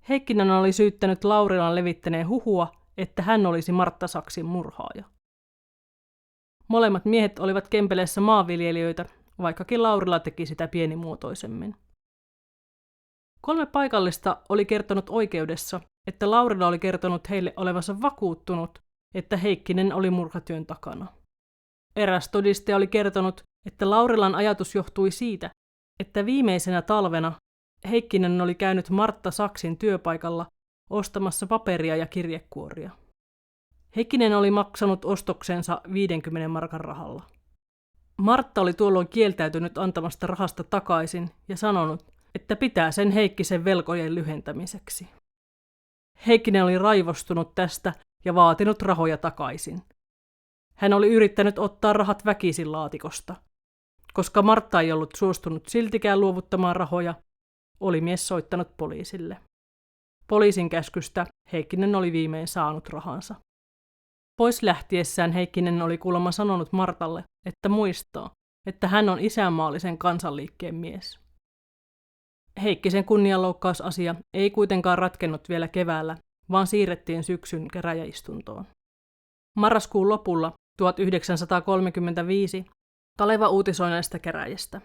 Heikkinen oli syyttänyt Laurilan levittäneen huhua, että hän olisi Martta Saksin murhaaja. Molemmat miehet olivat Kempeleessä maanviljelijöitä, vaikkakin Laurila teki sitä pienimuotoisemmin. 3 paikallista oli kertonut oikeudessa, että Laurila oli kertonut heille olevansa vakuuttunut, että Heikkinen oli murhatyön takana. Eräs todistaja oli kertonut, että Laurilan ajatus johtui siitä, että viimeisenä talvena Heikkinen oli käynyt Martta Saksin työpaikalla ostamassa paperia ja kirjekuoria. Heikkinen oli maksanut ostoksensa 50 markan rahalla. Martta oli tuolloin kieltäytynyt antamasta rahasta takaisin ja sanonut, että pitää sen Heikkisen velkojen lyhentämiseksi. Heikkinen oli raivostunut tästä ja vaatinut rahoja takaisin. Hän oli yrittänyt ottaa rahat väkisin laatikosta. Koska Martta ei ollut suostunut siltikään luovuttamaan rahoja, oli mies soittanut poliisille. Poliisin käskystä Heikkinen oli viimein saanut rahansa. Pois lähtiessään Heikkinen oli kuulemma sanonut Martalle, että muistaa, että hän on isänmaallisen kansanliikkeen mies. Heikkisen kunnianloukkausasia ei kuitenkaan ratkennut vielä keväällä, vaan siirrettiin syksyn käräjäistuntoon. Marraskuun lopulla 1935 Kaleva uutisoi näistä käräjistä.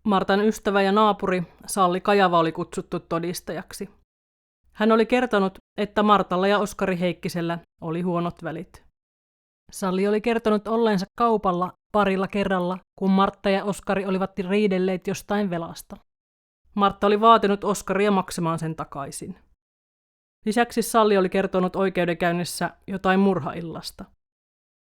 Martan ystävä ja naapuri Salli Kajava oli kutsuttu todistajaksi. Hän oli kertonut, että Martalla ja Oskari Heikkisellä oli huonot välit. Salli oli kertonut olleensa kaupalla parilla kerralla, kun Martta ja Oskari olivat riidelleet jostain velasta. Martta oli vaatinut Oskaria maksamaan sen takaisin. Lisäksi Salli oli kertonut oikeudenkäynnissä jotain murhaillasta.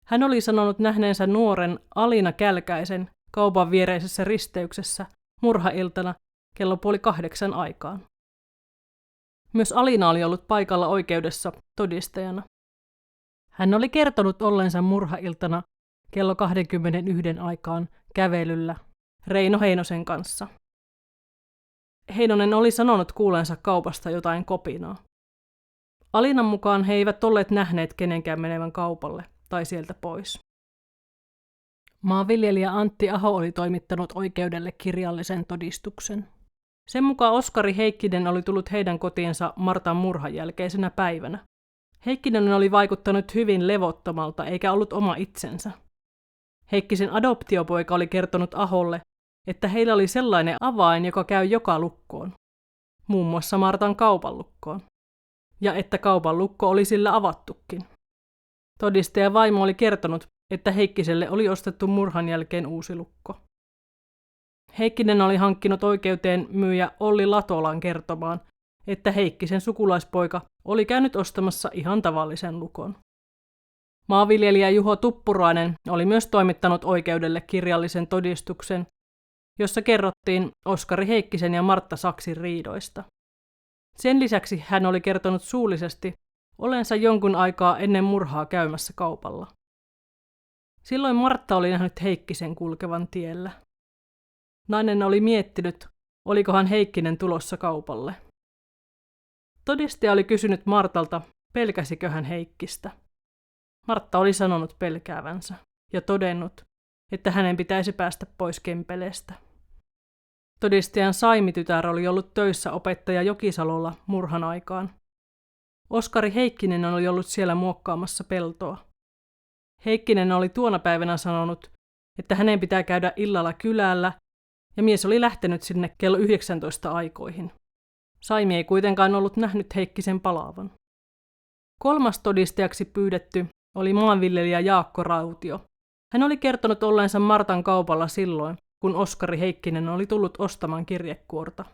Hän oli sanonut nähneensä nuoren Alina Kälkäisen kaupan viereisessä risteyksessä murhailtana kello 7:30 aikaan. Myös Alina oli ollut paikalla oikeudessa todistajana. Hän oli kertonut ollensa murhailtana kello 21 aikaan kävelyllä Reino Heinosen kanssa. Heinonen oli sanonut kuuleensa kaupasta jotain kopinaa. Alinan mukaan he eivät olleet nähneet kenenkään menevän kaupalle tai sieltä pois. Maanviljelijä Antti Aho oli toimittanut oikeudelle kirjallisen todistuksen. Sen mukaan Oskari Heikkinen oli tullut heidän kotiinsa Martan murhan jälkeisenä päivänä. Heikkinen oli vaikuttanut hyvin levottomalta eikä ollut oma itsensä. Heikkisen adoptiopoika oli kertonut Aholle, että heillä oli sellainen avain, joka käy joka lukkoon, muun muassa Martan kaupan lukkoon, ja että kaupan lukko oli sillä avattukin. Todistaja vaimo oli kertonut, että Heikkiselle oli ostettu murhan jälkeen uusi lukko. Heikkinen oli hankkinut oikeuteen myyjä Olli Latolan kertomaan, että Heikkisen sukulaispoika oli käynyt ostamassa ihan tavallisen lukon. Maanviljelijä Juho Tuppurainen oli myös toimittanut oikeudelle kirjallisen todistuksen, jossa kerrottiin Oskari Heikkisen ja Martta Saksin riidoista. Sen lisäksi hän oli kertonut suullisesti olensa jonkun aikaa ennen murhaa käymässä kaupalla. Silloin Martta oli nähnyt Heikkisen kulkevan tiellä. Nainen oli miettinyt, olikohan Heikkinen tulossa kaupalle. Todistaja oli kysynyt Martalta, pelkäsikö hän Heikkistä. Martta oli sanonut pelkäävänsä ja todennut, että hänen pitäisi päästä pois Kempeleestä. Todistajan Saimi-tytär oli ollut töissä opettaja Jokisalolla murhan aikaan. Oskari Heikkinen oli ollut siellä muokkaamassa peltoa. Heikkinen oli tuona päivänä sanonut, että hänen pitää käydä illalla kylällä, ja mies oli lähtenyt sinne kello 19 aikoihin. Saimi ei kuitenkaan ollut nähnyt Heikkisen palaavan. 3. todistajaksi pyydetty oli maanviljelijä Jaakko Rautio. Hän oli kertonut olleensa Martan kaupalla silloin, kun Oskari Heikkinen oli tullut ostamaan kirjekuorta.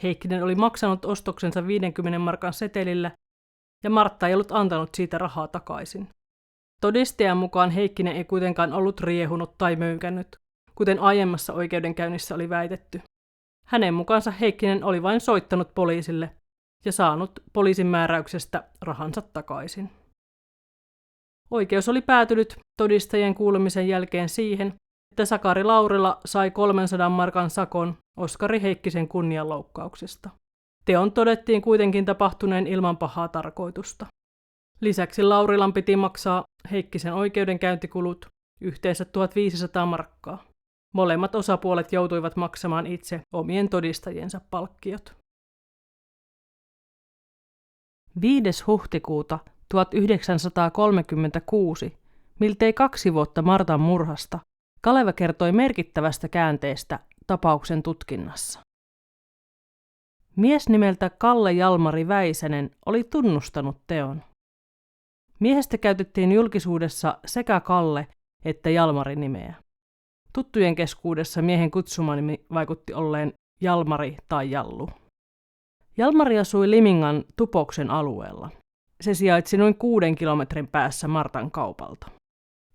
Heikkinen oli maksanut ostoksensa 50 markan setelillä, ja Martta ei ollut antanut siitä rahaa takaisin. Todistajan mukaan Heikkinen ei kuitenkaan ollut riehunut tai möykännyt, kuten aiemmassa oikeudenkäynnissä oli väitetty. Hänen mukaansa Heikkinen oli vain soittanut poliisille ja saanut poliisin määräyksestä rahansa takaisin. Oikeus oli päätynyt todistajien kuulemisen jälkeen siihen, että Sakari Laurila sai 300 markan sakon Oskari Heikkisen kunnianloukkauksesta. Teon todettiin kuitenkin tapahtuneen ilman pahaa tarkoitusta. Lisäksi Laurilan piti maksaa Heikkisen oikeudenkäyntikulut yhteensä 1500 markkaa. Molemmat osapuolet joutuivat maksamaan itse omien todistajiensa palkkiot. 5. huhtikuuta 1936, miltei 2 vuotta Martan murhasta, Kaleva kertoi merkittävästä käänteestä tapauksen tutkinnassa. Mies nimeltä Kalle Jalmari Väisänen oli tunnustanut teon. Miehestä käytettiin julkisuudessa sekä Kalle että Jalmari nimeä. Tuttujen keskuudessa miehen kutsumanimi vaikutti olleen Jalmari tai Jallu. Jalmari asui Limingan Tupoksen alueella. Se sijaitsi noin 6 kilometrin päässä Martan kaupalta.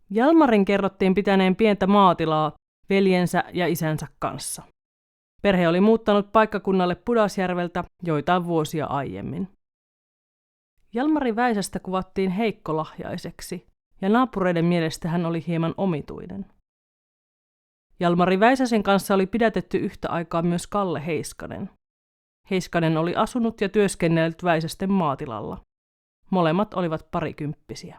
Jalmarin kerrottiin pitäneen pientä maatilaa veljensä ja isänsä kanssa. Perhe oli muuttanut paikkakunnalle Pudasjärveltä joitain vuosia aiemmin. Jalmari Väisästä kuvattiin heikkolahjaiseksi, ja naapureiden mielestä hän oli hieman omituinen. Jalmari Väisäsen kanssa oli pidätetty yhtä aikaa myös Kalle Heiskanen. Heiskanen oli asunut ja työskennellyt Väisästen maatilalla. Molemmat olivat parikymppisiä.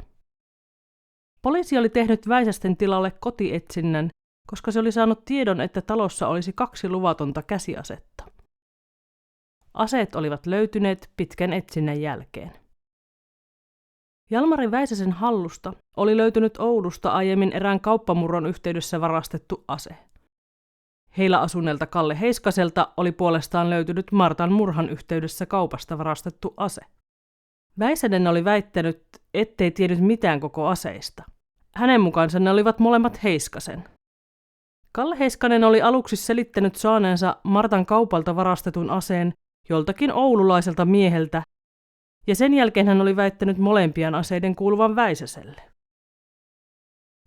Poliisi oli tehnyt Väisästen tilalle kotietsinnän, koska se oli saanut tiedon, että talossa olisi 2 luvatonta käsiasetta. Aseet olivat löytyneet pitkän etsinnän jälkeen. Jalmari Väisäsen hallusta oli löytynyt Oulusta aiemmin erään kauppamurron yhteydessä varastettu ase. Heillä asuneelta Kalle Heiskaselta oli puolestaan löytynyt Martan murhan yhteydessä kaupasta varastettu ase. Väisänen oli väittänyt, ettei tiennyt mitään koko aseista. Hänen mukaansa ne olivat molemmat Heiskasen. Kalle Heiskanen oli aluksi selittänyt saaneensa Martan kaupalta varastetun aseen joltakin oululaiselta mieheltä, ja sen jälkeen hän oli väittänyt molempien aseiden kuuluvan Väisäselle.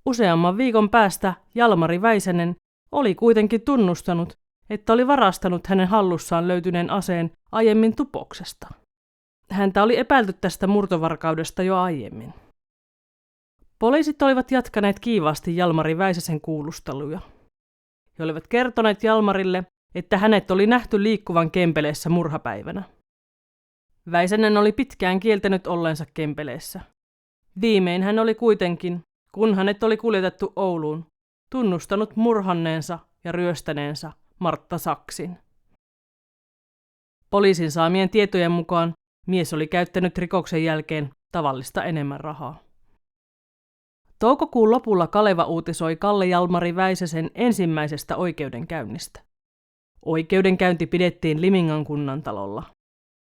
Useamman viikon päästä Jalmari Väisänen oli kuitenkin tunnustanut, että oli varastanut hänen hallussaan löytyneen aseen aiemmin Tupoksesta. Häntä oli epäilty tästä murtovarkaudesta jo aiemmin. Poliisit olivat jatkaneet kiivaasti Jalmari Väisäsen kuulusteluja. He olivat kertoneet Jalmarille, että hänet oli nähty liikkuvan Kempeleessä murhapäivänä. Väisänen oli pitkään kieltänyt olleensa Kempeleessä. Viimein hän oli kuitenkin, kun hänet oli kuljetettu Ouluun, tunnustanut murhanneensa ja ryöstäneensä Martta Saksin. Poliisin saamien tietojen mukaan mies oli käyttänyt rikoksen jälkeen tavallista enemmän rahaa. Toukokuun lopulla Kaleva uutisoi Kalle Jalmari Väisäsen ensimmäisestä oikeudenkäynnistä. Oikeudenkäynti pidettiin Limingan kunnantalolla.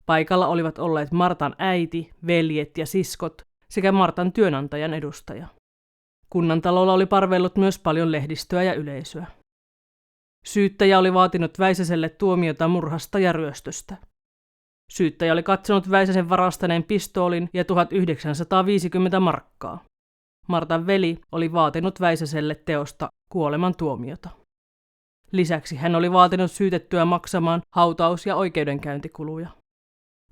Paikalla olivat olleet Martan äiti, veljet ja siskot sekä Martan työnantajan edustaja. Kunnantalolla oli parveillut myös paljon lehdistöä ja yleisöä. Syyttäjä oli vaatinut Väisäselle tuomiota murhasta ja ryöstöstä. Syyttäjä oli katsonut Väisäsen varastaneen pistoolin ja 1950 markkaa. Martan veli oli vaatinut Väisäselle teosta kuolemantuomiota. Lisäksi hän oli vaatinut syytettyä maksamaan hautaus- ja oikeudenkäyntikuluja.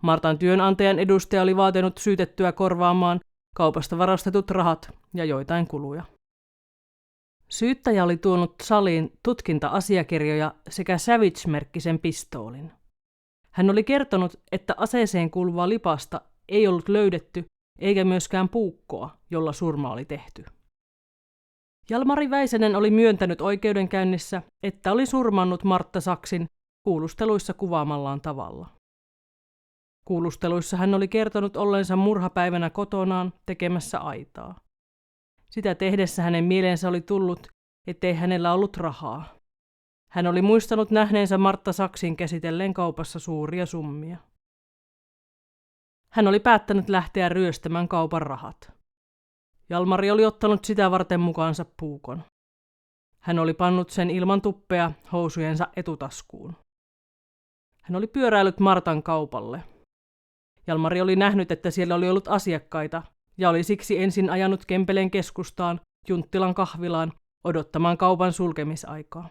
Martan työnantajan edustaja oli vaatinut syytettyä korvaamaan kaupasta varastetut rahat ja joitain kuluja. Syyttäjä oli tuonut saliin tutkinta-asiakirjoja sekä Savage-merkkisen pistoolin. Hän oli kertonut, että aseeseen kuuluvaa lipasta ei ollut löydetty eikä myöskään puukkoa, jolla surma oli tehty. Jalmari Väisänen oli myöntänyt oikeudenkäynnissä, että oli surmannut Martta Saksin kuulusteluissa kuvaamallaan tavalla. Kuulusteluissa hän oli kertonut olleensa murhapäivänä kotonaan tekemässä aitaa. Sitä tehdessä hänen mieleensä oli tullut, ettei hänellä ollut rahaa. Hän oli muistanut nähneensä Martta Saksin käsitelleen kaupassa suuria summia. Hän oli päättänyt lähteä ryöstämään kaupan rahat. Jalmari oli ottanut sitä varten mukaansa puukon. Hän oli pannut sen ilman tuppea housujensa etutaskuun. Hän oli pyöräillyt Martan kaupalle. Jalmari oli nähnyt, että siellä oli ollut asiakkaita, ja oli siksi ensin ajanut Kempeleen keskustaan, Junttilan kahvilaan, odottamaan kaupan sulkemisaikaa.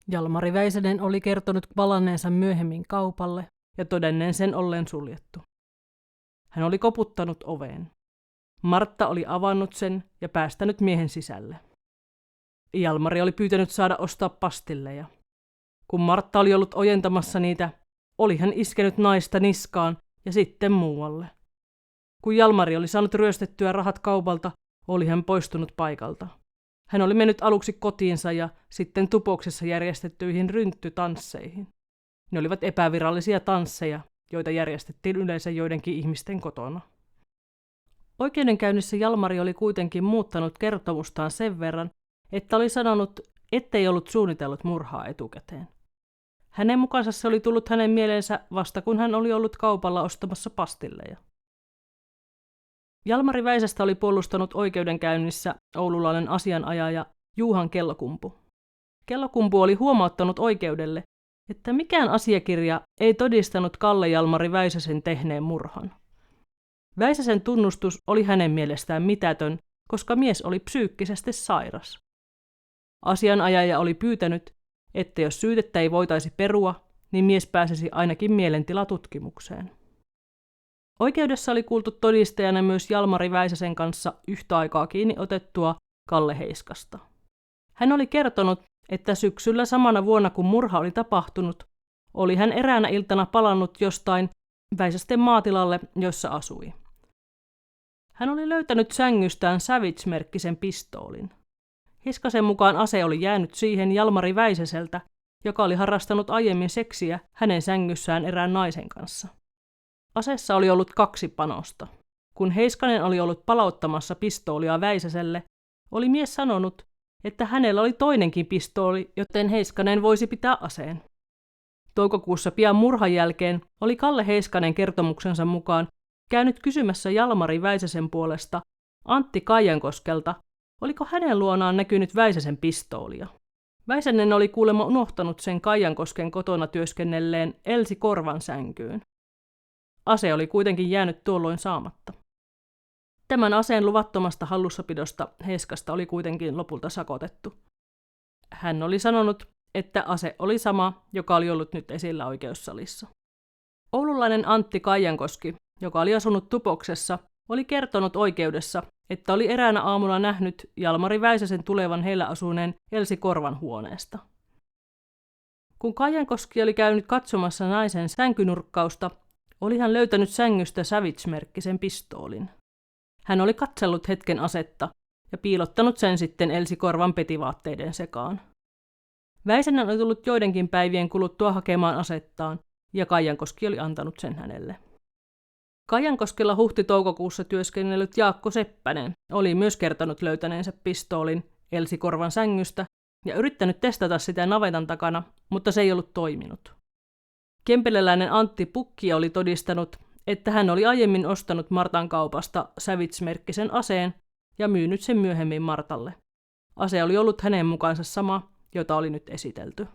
Jalmari Väisänen oli kertonut palanneensa myöhemmin kaupalle ja todenneen sen ollen suljettu. Hän oli koputtanut oveen. Martta oli avannut sen ja päästänyt miehen sisälle. Jalmari oli pyytänyt saada ostaa pastilleja. Kun Martta oli ollut ojentamassa niitä, oli hän iskenyt naista niskaan ja sitten muualle. Kun Jalmari oli saanut ryöstettyä rahat kaupalta, oli hän poistunut paikalta. Hän oli mennyt aluksi kotiinsa ja sitten Tupoksessa järjestettyihin rynttytansseihin. Ne olivat epävirallisia tansseja, joita järjestettiin yleensä joidenkin ihmisten kotona. Oikeudenkäynnissä Jalmari oli kuitenkin muuttanut kertomustaan sen verran, että oli sanonut, ettei ollut suunnitellut murhaa etukäteen. Hänen mukaansa se oli tullut hänen mieleensä vasta kun hän oli ollut kaupalla ostamassa pastilleja. Jalmari Väisästä oli puolustanut oikeudenkäynnissä oululainen asianajaja Juhan Kellokumpu. Kellokumpu oli huomauttanut oikeudelle, että mikään asiakirja ei todistanut Kalle Jalmari Väisäsen tehneen murhan. Väisäsen tunnustus oli hänen mielestään mitätön, koska mies oli psyykkisesti sairas. Asianajaja oli pyytänyt, että jos syytettä ei voitaisi perua, niin mies pääsisi ainakin mielentilatutkimukseen. Oikeudessa oli kuultu todistajana myös Jalmari Väisäsen kanssa yhtä aikaa kiinni otettua Kalle Heiskasta. Hän oli kertonut, että syksyllä samana vuonna kun murha oli tapahtunut, oli hän eräänä iltana palannut jostain Väisästen maatilalle, jossa asui. Hän oli löytänyt sängystään Savage-merkkisen pistoolin. Heiskasen mukaan ase oli jäänyt siihen Jalmari Väisäseltä, joka oli harrastanut aiemmin seksiä hänen sängyssään erään naisen kanssa. Aseessa oli ollut 2 panosta. Kun Heiskanen oli ollut palauttamassa pistoolia Väisäselle, oli mies sanonut, että hänellä oli toinenkin pistooli, joten Heiskanen voisi pitää aseen. Toukokuussa pian murhan jälkeen oli Kalle Heiskanen kertomuksensa mukaan käynyt kysymässä Jalmari Väisäsen puolesta Antti Kaijankoskelta, oliko hänen luonaan näkynyt Väisäsen pistoolia. Väisänen oli kuulemma unohtanut sen Kaijankosken kotona työskennelleen Elsi Korvan sänkyyn. Ase oli kuitenkin jäänyt tuolloin saamatta. Tämän aseen luvattomasta hallussapidosta Heiskasta oli kuitenkin lopulta sakotettu. Hän oli sanonut, että ase oli sama, joka oli ollut nyt esillä oikeussalissa. Oululainen Antti Kaijankoski, joka oli asunut Tupoksessa, oli kertonut oikeudessa, että oli eräänä aamuna nähnyt Jalmari Väisäsen tulevan heillä asuneen Elsi Korvan huoneesta. Kun Kaijankoski oli käynyt katsomassa naisen sänkynurkkausta, oli hän löytänyt sängystä Savage-merkkisen pistoolin. Hän oli katsellut hetken asetta ja piilottanut sen sitten Elsi Korvan petivaatteiden sekaan. Väisänen oli tullut joidenkin päivien kuluttua hakemaan asettaan, ja Kaijankoski oli antanut sen hänelle. Kaijankoskella huhti-toukokuussa työskennellyt Jaakko Seppänen oli myös kertonut löytäneensä pistoolin Elsi Korvan sängystä ja yrittänyt testata sitä navetan takana, mutta se ei ollut toiminut. Kempeleläinen Antti Pukki oli todistanut, että hän oli aiemmin ostanut Martan kaupasta Savage-merkkisen aseen ja myynyt sen myöhemmin Martalle. Ase oli ollut hänen mukaansa sama, jota oli nyt esitelty.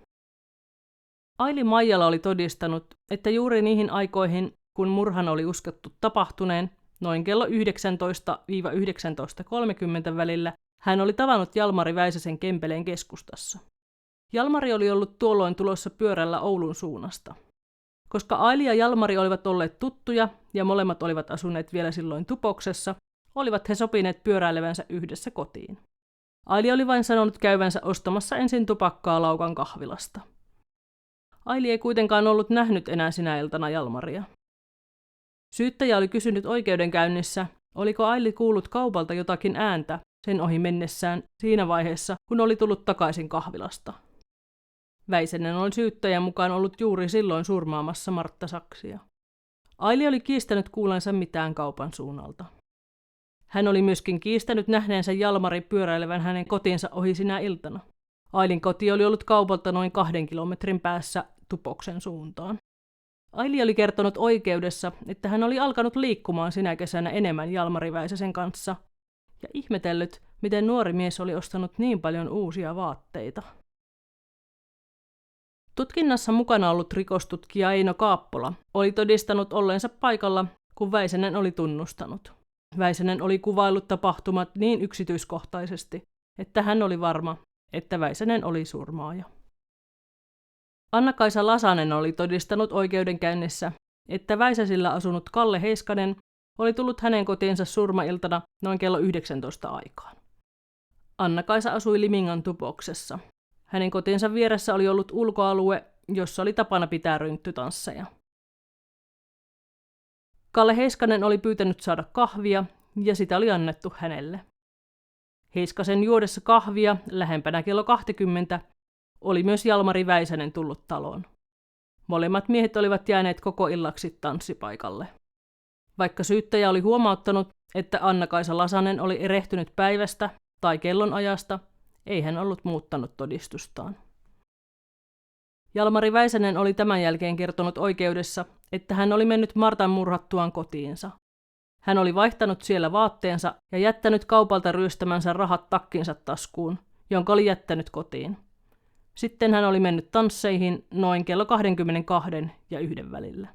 Aili Maijala oli todistanut, että juuri niihin aikoihin, kun murhan oli uskottu tapahtuneen, noin kello 19-19.30 välillä, hän oli tavannut Jalmari Väisäsen Kempeleen keskustassa. Jalmari oli ollut tuolloin tulossa pyörällä Oulun suunnasta. Koska Aili ja Jalmari olivat olleet tuttuja ja molemmat olivat asuneet vielä silloin Tupoksessa, olivat he sopineet pyöräilevänsä yhdessä kotiin. Aili oli vain sanonut käyvänsä ostamassa ensin tupakkaa Laukan kahvilasta. Aili ei kuitenkaan ollut nähnyt enää sinä iltana Jalmaria. Syyttäjä oli kysynyt oikeudenkäynnissä, oliko Aili kuullut kaupalta jotakin ääntä sen ohi mennessään siinä vaiheessa, kun oli tullut takaisin kahvilasta. Väisänen oli syyttäjän mukaan ollut juuri silloin surmaamassa Martta Saksia. Aili oli kiistänyt kuullensa mitään kaupan suunnalta. Hän oli myöskin kiistänyt nähneensä Jalmari pyöräilevän hänen kotiinsa ohi sinä iltana. Ailin koti oli ollut kaupalta noin 2 kilometrin päässä Tupoksen suuntaan. Aili oli kertonut oikeudessa, että hän oli alkanut liikkumaan sinä kesänä enemmän Jalmari Väisäsen kanssa, ja ihmetellyt, miten nuori mies oli ostanut niin paljon uusia vaatteita. Tutkinnassa mukana ollut rikostutkija Eino Kaappola oli todistanut olleensa paikalla, kun Väisänen oli tunnustanut. Väisänen oli kuvaillut tapahtumat niin yksityiskohtaisesti, että hän oli varma, että Väisänen oli surmaaja. Anna-Kaisa Lasanen oli todistanut oikeudenkäynnissä, että Väisäsillä asunut Kalle Heiskanen oli tullut hänen kotiinsa surmailtana noin kello 19 aikaan. Anna-Kaisa asui Limingan Tupoksessa. Hänen kotinsa vieressä oli ollut ulkoalue, jossa oli tapana pitää rynttytansseja. Kalle Heiskanen oli pyytänyt saada kahvia, ja sitä oli annettu hänelle. Heiskasen juodessa kahvia lähempänä kello 20 oli myös Jalmari Väisänen tullut taloon. Molemmat miehet olivat jääneet koko illaksi tanssipaikalle. Vaikka syyttäjä oli huomauttanut, että Anna-Kaisa Lasanen oli erehtynyt päivästä tai kellonajasta, ei hän ollut muuttanut todistustaan. Jalmari Väisänen oli tämän jälkeen kertonut oikeudessa, että hän oli mennyt Martan murhattuaan kotiinsa. Hän oli vaihtanut siellä vaatteensa ja jättänyt kaupalta ryöstämänsä rahat takkinsa taskuun, jonka oli jättänyt kotiin. Sitten hän oli mennyt tansseihin noin kello 22 ja 1 välillä.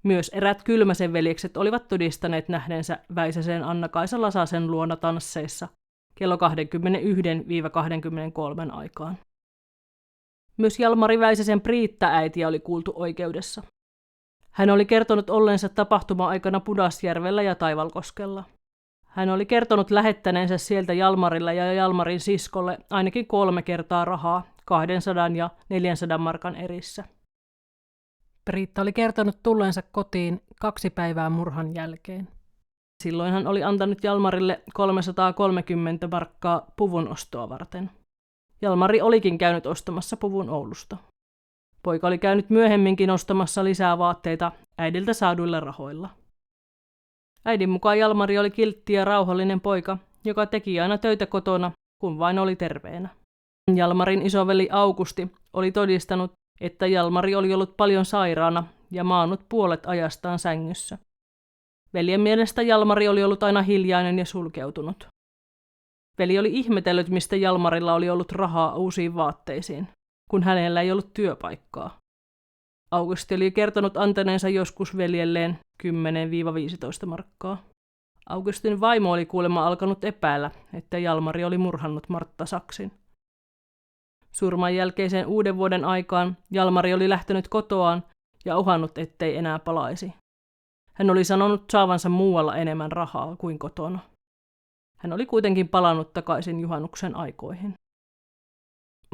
Myös erät Kylmäsen veljekset olivat todistaneet nähneensä Väisäsen Anna-Kaisa Lasasen luona tansseissa kello 21-23 aikaan. Myös Jalmari Väisäsen Priitta-äitiä oli kuultu oikeudessa. Hän oli kertonut olleensa tapahtuma-aikana Pudasjärvellä ja Taivalkoskella. Hän oli kertonut lähettäneensä sieltä Jalmarille ja Jalmarin siskolle ainakin 3 kertaa rahaa 200 ja 400 markan erissä. Priitta oli kertonut tulleensa kotiin 2 päivää murhan jälkeen. Silloin hän oli antanut Jalmarille 330 markkaa puvun ostoa varten. Jalmari olikin käynyt ostamassa puvun Oulusta. Poika oli käynyt myöhemminkin ostamassa lisää vaatteita äidiltä saaduilla rahoilla. Äidin mukaan Jalmari oli kiltti ja rauhallinen poika, joka teki aina töitä kotona, kun vain oli terveenä. Jalmarin isoveli Augusti oli todistanut, että Jalmari oli ollut paljon sairaana ja maannut puolet ajastaan sängyssä. Veljen mielestä Jalmari oli ollut aina hiljainen ja sulkeutunut. Veli oli ihmetellyt, mistä Jalmarilla oli ollut rahaa uusiin vaatteisiin, kun hänellä ei ollut työpaikkaa. Augusti oli kertonut antaneensa joskus veljelleen 10-15 markkaa. Augustin vaimo oli kuulemma alkanut epäillä, että Jalmari oli murhannut Martta Saksin. Surman jälkeisen uuden vuoden aikaan Jalmari oli lähtenyt kotoaan ja uhannut, ettei enää palaisi. Hän oli sanonut saavansa muualla enemmän rahaa kuin kotona. Hän oli kuitenkin palannut takaisin juhannuksen aikoihin.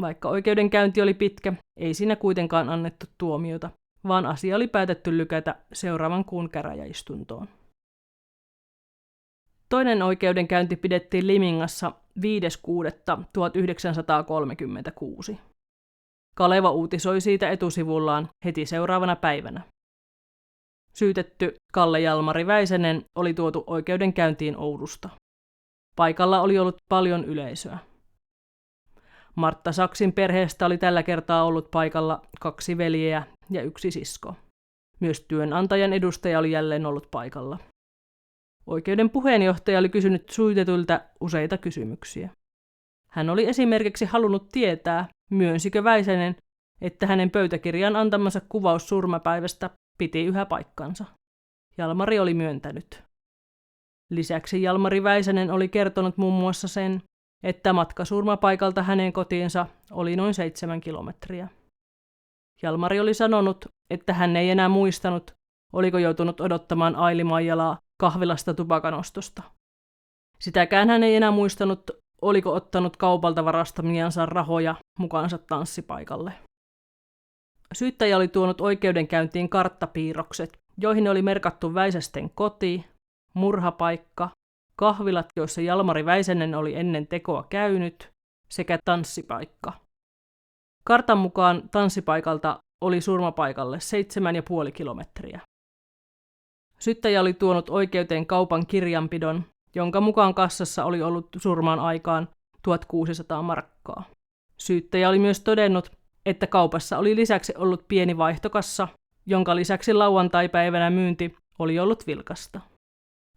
Vaikka oikeudenkäynti oli pitkä, ei siinä kuitenkaan annettu tuomiota, vaan asia oli päätetty lykätä seuraavan kuun käräjäistuntoon. Toinen oikeudenkäynti pidettiin Limingassa 5.6.1936. Kaleva uutisoi siitä etusivullaan heti seuraavana päivänä. Syytetty Kalle Jalmari Väisänen oli tuotu oikeudenkäyntiin Oulusta. Paikalla oli ollut paljon yleisöä. Martta Saksin perheestä oli tällä kertaa ollut paikalla 2 veljeä ja 1 sisko. Myös työnantajan edustaja oli jälleen ollut paikalla. Oikeuden puheenjohtaja oli kysynyt syytetyltä useita kysymyksiä. Hän oli esimerkiksi halunnut tietää, myönsikö Väisänen, että hänen pöytäkirjaan antamansa kuvaus surmapäivästä piti yhä paikkansa. Jalmari oli myöntänyt. Lisäksi Jalmari Väisänen oli kertonut muun muassa sen, että matka surmapaikalta hänen kotiinsa oli noin 7 kilometriä. Jalmari oli sanonut, että hän ei enää muistanut, oliko joutunut odottamaan Aili Maijalaa kahvilasta tupakanostosta. Sitäkään hän ei enää muistanut, oliko ottanut kaupalta varastamiansa rahoja mukaansa tanssipaikalle. Syyttäjä oli tuonut oikeudenkäyntiin karttapiirrokset, joihin oli merkattu Väisästen koti, murhapaikka, kahvilat, joissa Jalmari Väisänen oli ennen tekoa käynyt, sekä tanssipaikka. Kartan mukaan tanssipaikalta oli surmapaikalle 7,5 kilometriä. Syyttäjä oli tuonut oikeuteen kaupan kirjanpidon, jonka mukaan kassassa oli ollut surmaan aikaan 1600 markkaa. Syyttäjä oli myös todennut, että kaupassa oli lisäksi ollut pieni vaihtokassa, jonka lisäksi lauantaipäivänä myynti oli ollut vilkasta.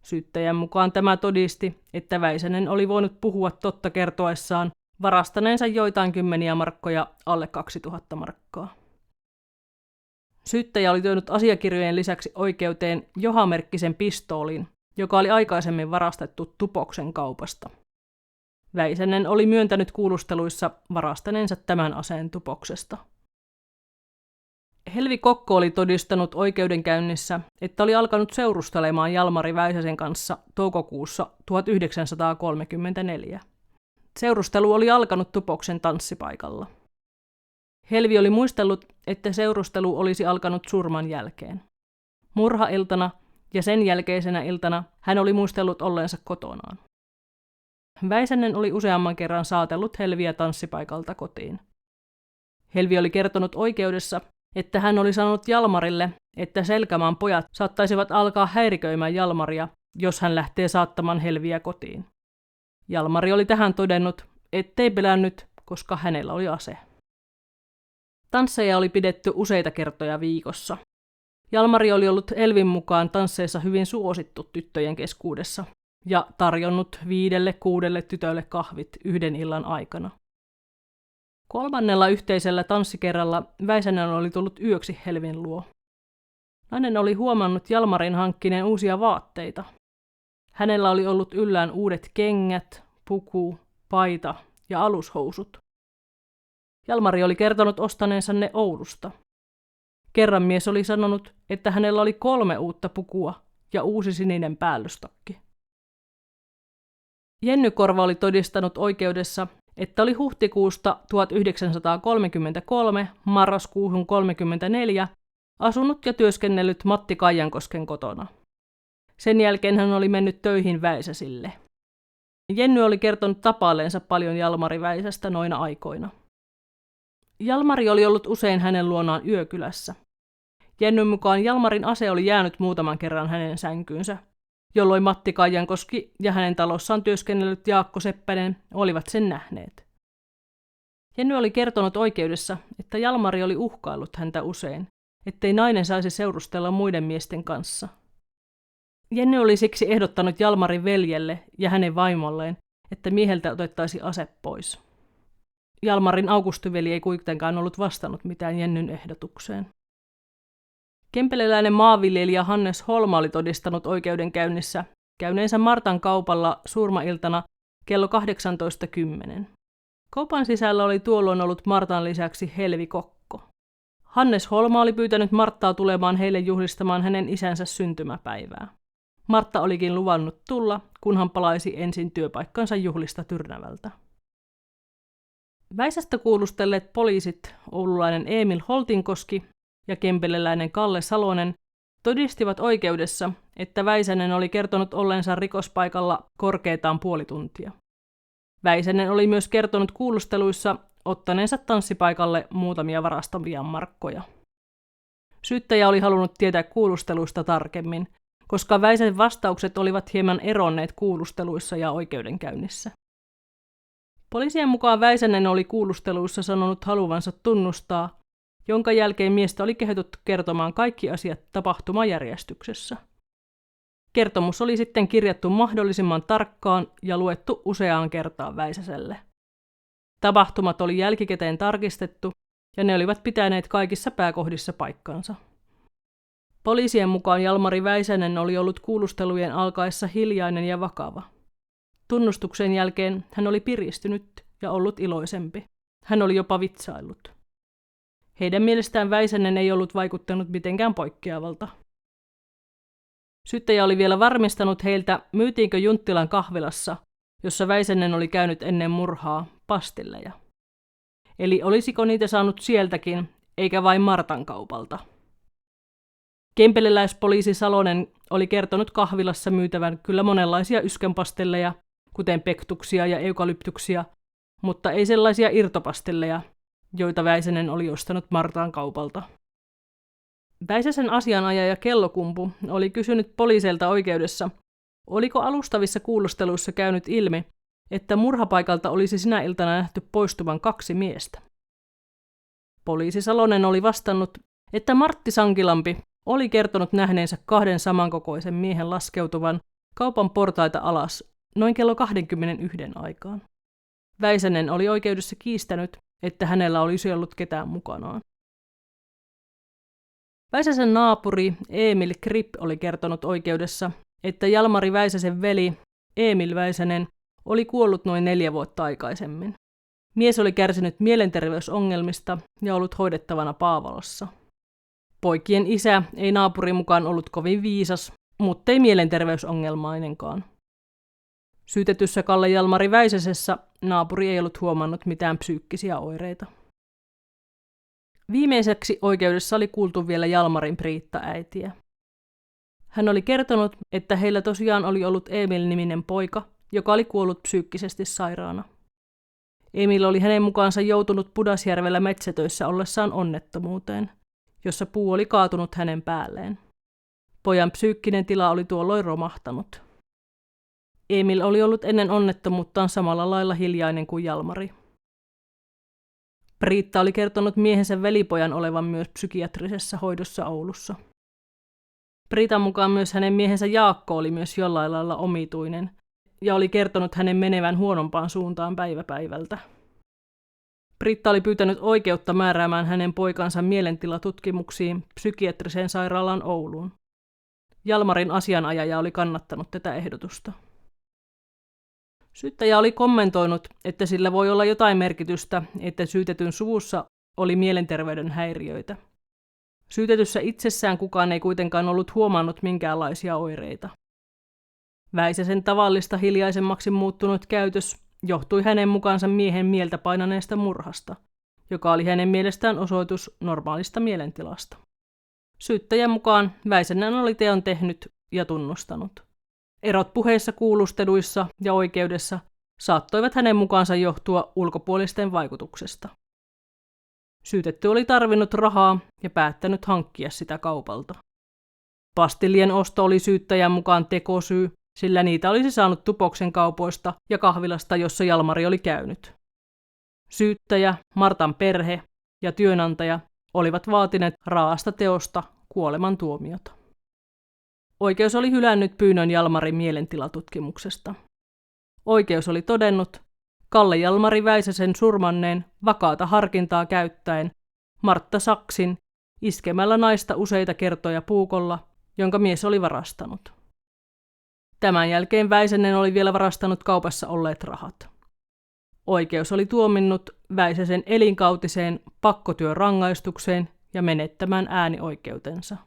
Syyttäjän mukaan tämä todisti, että Väisänen oli voinut puhua totta kertoessaan varastaneensa joitain kymmeniä markkoja alle 2000 markkaa. Syyttäjä oli tuonut asiakirjojen lisäksi oikeuteen Joha-merkkisen pistoolin, joka oli aikaisemmin varastettu Tupoksen kaupasta. Väisänen oli myöntänyt kuulusteluissa varastaneensa tämän aseen Tupoksesta. Helvi Kokko oli todistanut oikeudenkäynnissä, että oli alkanut seurustelemaan Jalmari Väisäsen kanssa toukokuussa 1934. Seurustelu oli alkanut Tupoksen tanssipaikalla. Helvi oli muistellut, että seurustelu olisi alkanut surman jälkeen. Murhailtana ja sen jälkeisenä iltana hän oli muistellut olleensa kotonaan. Väisänen oli useamman kerran saatellut Helviä tanssipaikalta kotiin. Helvi oli kertonut oikeudessa, että hän oli sanonut Jalmarille, että Selkämaan pojat saattaisivat alkaa häiriköimään Jalmaria, jos hän lähtee saattamaan Helviä kotiin. Jalmari oli tähän todennut, ettei pelännyt, koska hänellä oli ase. Tansseja oli pidetty useita kertoja viikossa. Jalmari oli ollut Helvin mukaan tansseissa hyvin suosittu tyttöjen keskuudessa ja tarjonnut 5-6 tytölle kahvit yhden illan aikana. 3. yhteisellä tanssikerralla Väisänen oli tullut yöksi Helvin luo. Nainen oli huomannut Jalmarin hankkineen uusia vaatteita. Hänellä oli ollut yllään uudet kengät, puku, paita ja alushousut. Jalmari oli kertonut ostaneensa ne Oulusta. Kerran mies oli sanonut, että hänellä oli 3 uutta pukua ja uusi sininen päällystakki. Jenny Korva oli todistanut oikeudessa, että oli huhtikuusta 1933 marraskuuhun 1934 asunut ja työskennellyt Matti Kaijankosken kotona. Sen jälkeen hän oli mennyt töihin Väisäsille. Jenny oli kertonut tapailleensa paljon Jalmari Väisästä noina aikoina. Jalmari oli ollut usein hänen luonaan yökylässä. Jennyn mukaan Jalmarin ase oli jäänyt muutaman kerran hänen sänkyynsä, jolloin Matti Kaijankoski ja hänen talossaan työskennellyt Jaakko Seppänen olivat sen nähneet. Jenny oli kertonut oikeudessa, että Jalmari oli uhkaillut häntä usein, ettei nainen saisi seurustella muiden miesten kanssa. Jenny oli siksi ehdottanut Jalmarin veljelle ja hänen vaimolleen, että mieheltä otettaisiin ase pois. Jalmarin Augustiveli ei kuitenkaan ollut vastannut mitään Jennyn ehdotukseen. Kempeleläinen maanviljelijä Hannes Holma oli todistanut oikeudenkäynnissä käyneensä Martan kaupalla surmailtana kello 18.10. Kaupan sisällä oli tuolloin ollut Martan lisäksi Helvi Kokko. Hannes Holma oli pyytänyt Marttaa tulemaan heille juhlistamaan hänen isänsä syntymäpäivää. Martta olikin luvannut tulla, kunhan palaisi ensin työpaikkansa juhlista Tyrnävältä. Väisästä kuulustelleet poliisit oululainen Emil Holtinkoski ja kempeleläinen Kalle Salonen todistivat oikeudessa, että Väisänen oli kertonut olleensa rikospaikalla korkeintaan puoli tuntia. Väisänen oli myös kertonut kuulusteluissa ottaneensa tanssipaikalle muutamia varastavia markkoja. Syyttäjä oli halunnut tietää kuulusteluista tarkemmin, koska Väisäsen vastaukset olivat hieman eronneet kuulusteluissa ja oikeudenkäynnissä. Poliisien mukaan Väisänen oli kuulusteluissa sanonut haluvansa tunnustaa, jonka jälkeen miestä oli kehotuttu kertomaan kaikki asiat tapahtumajärjestyksessä. Kertomus oli sitten kirjattu mahdollisimman tarkkaan ja luettu useaan kertaan Väisäselle. Tapahtumat oli jälkikäteen tarkistettu ja ne olivat pitäneet kaikissa pääkohdissa paikkansa. Poliisien mukaan Jalmari Väisänen oli ollut kuulustelujen alkaessa hiljainen ja vakava. Tunnustuksen jälkeen hän oli piristynyt ja ollut iloisempi. Hän oli jopa vitsaillut. Heidän mielestään Väisänen ei ollut vaikuttanut mitenkään poikkeavalta. Syyttäjä oli vielä varmistanut heiltä, myytiinkö Junttilan kahvilassa, jossa Väisänen oli käynyt ennen murhaa, pastilleja. Eli olisiko niitä saanut sieltäkin, eikä vain Martan kaupalta. Kempeleläispoliisi Salonen oli kertonut kahvilassa myytävän kyllä monenlaisia yskänpastelleja, kuten pektuksia ja eukalyptuksia, mutta ei sellaisia irtopastelleja, joita Väisänen oli ostanut Martan kaupalta. Väisäsen asianajaja Kellokumpu oli kysynyt poliiseilta oikeudessa, oliko alustavissa kuulusteluissa käynyt ilmi, että murhapaikalta olisi sinä iltana nähty poistuvan 2 miestä. Poliisi Salonen oli vastannut, että Martti Sankilampi oli kertonut nähneensä 2 samankokoisen miehen laskeutuvan kaupan portaita alas noin kello 21 aikaan. Väisänen oli oikeudessa kiistänyt, että hänellä olisi ollut ketään mukanaan. Väisäsen naapuri Emil Kripp oli kertonut oikeudessa, että Jalmari Väisäsen veli Emil Väisänen oli kuollut noin 4 vuotta aikaisemmin. Mies oli kärsinyt mielenterveysongelmista ja ollut hoidettavana Paavalossa. Poikien isä ei naapurin mukaan ollut kovin viisas, mutta ei mielenterveysongelmainenkaan. Syytetyssä Kalle Jalmari Väisäsessä naapuri ei ollut huomannut mitään psyykkisiä oireita. Viimeiseksi oikeudessa oli kuultu vielä Jalmarin Priitta-äitiä. Hän oli kertonut, että heillä tosiaan oli ollut Emil-niminen poika, joka oli kuollut psyykkisesti sairaana. Emil oli hänen mukaansa joutunut Pudasjärvellä metsätöissä ollessaan onnettomuuteen, jossa puu oli kaatunut hänen päälleen. Pojan psyykkinen tila oli tuolloin romahtanut. Emil oli ollut ennen onnettomuuttaan samalla lailla hiljainen kuin Jalmari. Priitta oli kertonut miehensä velipojan olevan myös psykiatrisessa hoidossa Oulussa. Priitan mukaan myös hänen miehensä Jaakko oli myös jollain lailla omituinen ja oli kertonut hänen menevän huonompaan suuntaan päivä päivältä. Priitta oli pyytänyt oikeutta määräämään hänen poikansa mielentilatutkimuksiin psykiatriseen sairaalaan Ouluun. Jalmarin asianajaja oli kannattanut tätä ehdotusta. Syyttäjä oli kommentoinut, että sillä voi olla jotain merkitystä, että syytetyn suvussa oli mielenterveyden häiriöitä. Syytetyssä itsessään kukaan ei kuitenkaan ollut huomannut minkäänlaisia oireita. Väisäsen tavallista hiljaisemmaksi muuttunut käytös johtui hänen mukaansa miehen mieltä painaneesta murhasta, joka oli hänen mielestään osoitus normaalista mielentilasta. Syyttäjän mukaan Väisänen oli teon tehnyt ja tunnustanut. Erot puheissa, kuulusteluissa ja oikeudessa saattoivat hänen mukaansa johtua ulkopuolisten vaikutuksesta. Syytetty oli tarvinnut rahaa ja päättänyt hankkia sitä kaupalta. Pastillien osto oli syyttäjän mukaan tekosyy, sillä niitä olisi saanut Tupoksen kaupoista ja kahvilasta, jossa Jalmari oli käynyt. Syyttäjä, Martan perhe ja työnantaja olivat vaatineet raasta teosta kuolemantuomiota. Oikeus oli hylännyt pyynnön Jalmarin mielentilatutkimuksesta. Oikeus oli todennut Kalle Jalmari Väisäsen surmanneen vakaata harkintaa käyttäen Martta Saksin iskemällä naista useita kertoja puukolla, jonka mies oli varastanut. Tämän jälkeen Väisänen oli vielä varastanut kaupassa olleet rahat. Oikeus oli tuominnut Väisäsen elinkautiseen pakkotyörangaistukseen ja menettämään äänioikeutensa.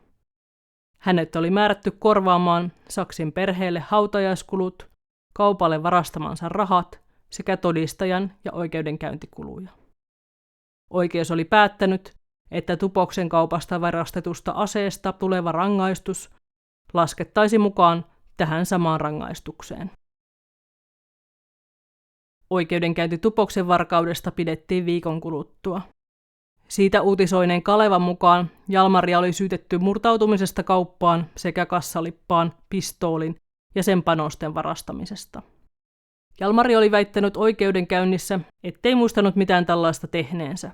Hänet oli määrätty korvaamaan Saksin perheelle hautajaiskulut, kaupalle varastamansa rahat sekä todistajan ja oikeudenkäyntikuluja. Oikeus oli päättänyt, että Tupoksen kaupasta varastetusta aseesta tuleva rangaistus laskettaisi mukaan tähän samaan rangaistukseen. Oikeudenkäynti Tupoksen varkaudesta pidettiin viikon kuluttua. Siitä uutisoineen Kalevan mukaan Jalmaria oli syytetty murtautumisesta kauppaan sekä kassalippaan, pistoolin ja sen panosten varastamisesta. Jalmari oli väittänyt oikeudenkäynnissä, ettei muistanut mitään tällaista tehneensä.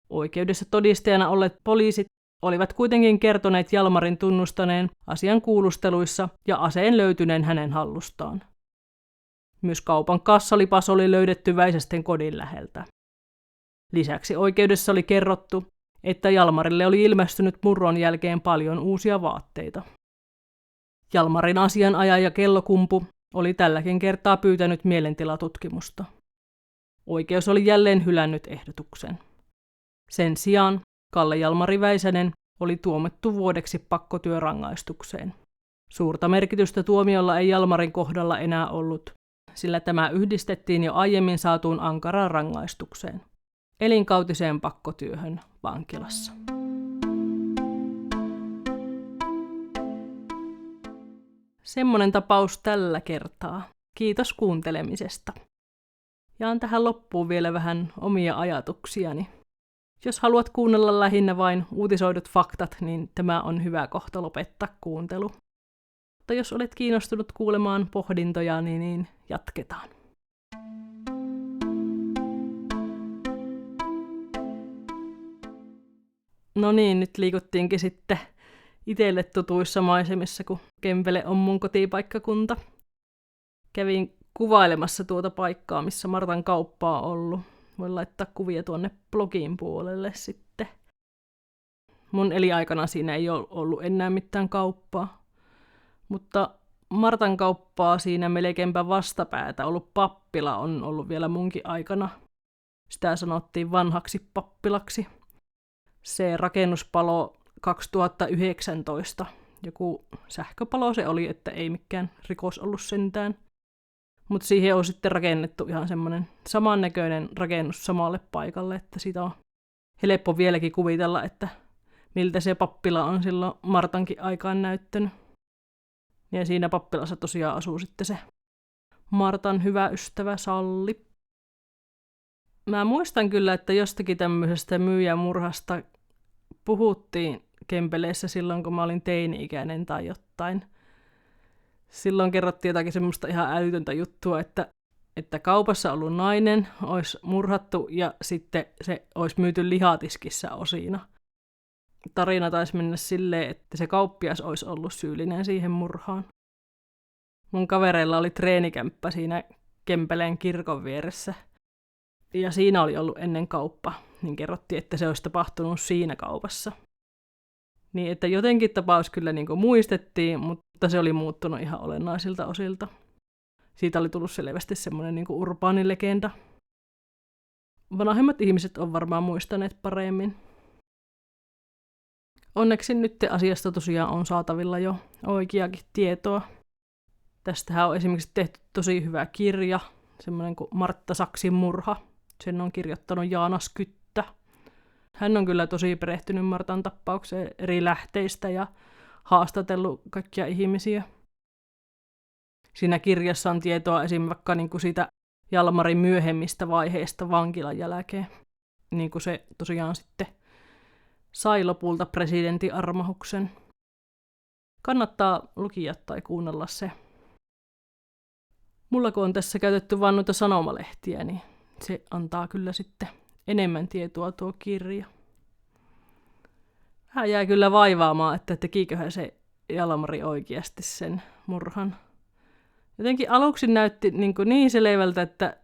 Oikeudessa todistajana olleet poliisit olivat kuitenkin kertoneet Jalmarin tunnustaneen asian kuulusteluissa ja aseen löytyneen hänen hallustaan. Myös kaupan kassalipas oli löydetty Väisästen kodin läheltä. Lisäksi oikeudessa oli kerrottu, että Jalmarille oli ilmestynyt murron jälkeen paljon uusia vaatteita. Jalmarin asianajaja Kellokumpu oli tälläkin kertaa pyytänyt mielentilatutkimusta. Oikeus oli jälleen hylännyt ehdotuksen. Sen sijaan Kalle Jalmari Väisänen oli tuomittu vuodeksi pakkotyörangaistukseen. Suurta merkitystä tuomiolla ei Jalmarin kohdalla enää ollut, sillä tämä yhdistettiin jo aiemmin saatuun ankaraan rangaistukseen, elinkautiseen pakkotyöhön vankilassa. Semmoinen tapaus tällä kertaa. Kiitos kuuntelemisesta. Jaan tähän loppuun vielä vähän omia ajatuksiani. Jos haluat kuunnella lähinnä vain uutisoidut faktat, niin tämä on hyvä kohta lopettaa kuuntelu. Mutta jos olet kiinnostunut kuulemaan pohdintoja, niin jatketaan. No niin, nyt liikuttiinkin sitten itselle tutuissa maisemissa, kun Kempele on mun kotipaikkakunta. Kävin kuvailemassa tuota paikkaa, missä Martan kauppa on ollut. Voin laittaa kuvia tuonne blogin puolelle sitten. Mun eliaikana siinä ei ole ollut enää mitään kauppaa. Mutta Martan kauppaa siinä melkeinpä vastapäätä ollut pappila on ollut vielä munkin aikana. Sitä sanottiin vanhaksi pappilaksi. Se rakennus paloi 2019. Joku sähköpalo se oli, että ei mikään rikos ollut sentään. Mutta siihen on sitten rakennettu ihan semmoinen samannäköinen rakennus samalle paikalle, että siitä on helppo vieläkin kuvitella, että miltä se pappila on silloin Martankin aikaan näyttänyt. Ja siinä pappilassa tosiaan asuu sitten se Martan hyvä ystävä Salli. Mä muistan kyllä, että jostakin tämmöisestä myyjämurhasta puhuttiin Kempeleessä silloin, kun mä olin teini-ikäinen tai jotain. Silloin kerrottiin jotakin semmoista ihan älytöntä juttua, että kaupassa ollut nainen olisi murhattu ja sitten se olisi myyty lihatiskissä osina. Tarina taisi mennä silleen, että se kauppias olisi ollut syyllinen siihen murhaan. Mun kavereilla oli treenikämppä siinä Kempeleen kirkon vieressä. Ja siinä oli ollut ennen kauppa, niin kerrottiin, että se olisi tapahtunut siinä kaupassa. Niin, että jotenkin tapaus kyllä niin kuin muistettiin, mutta se oli muuttunut ihan olennaisilta osilta. Siitä oli tullut selvästi semmoinen niin kuin urbaani legenda. Vanhemmat ihmiset on varmaan muistaneet paremmin. Onneksi nyt asiasta tosiaan on saatavilla jo oikeakin tietoa. Tästähän on esimerkiksi tehty tosi hyvä kirja, semmoinen kuin Martta Saksin murha. Sen on kirjoittanut Jaana Skyttä. Hän on kyllä tosi perehtynyt Martan tappaukseen eri lähteistä ja haastatellut kaikkia ihmisiä. Siinä kirjassa on tietoa esimerkiksi vaikka niin kuin siitä Jalmarin myöhemmistä vaiheista vankilan jälkeen. Niin kuin se tosiaan sitten sai lopulta presidentin armahuksen. Kannattaa lukia tai kuunnella se. Mulla kun on tässä käytetty vain noita sanomalehtiä, niin se antaa kyllä sitten enemmän tietoa tuo kirja. Hän jää kyllä vaivaamaan, että tekiköhän se Jalmari oikeasti sen murhan. Jotenkin aluksi näytti niin selvältä, että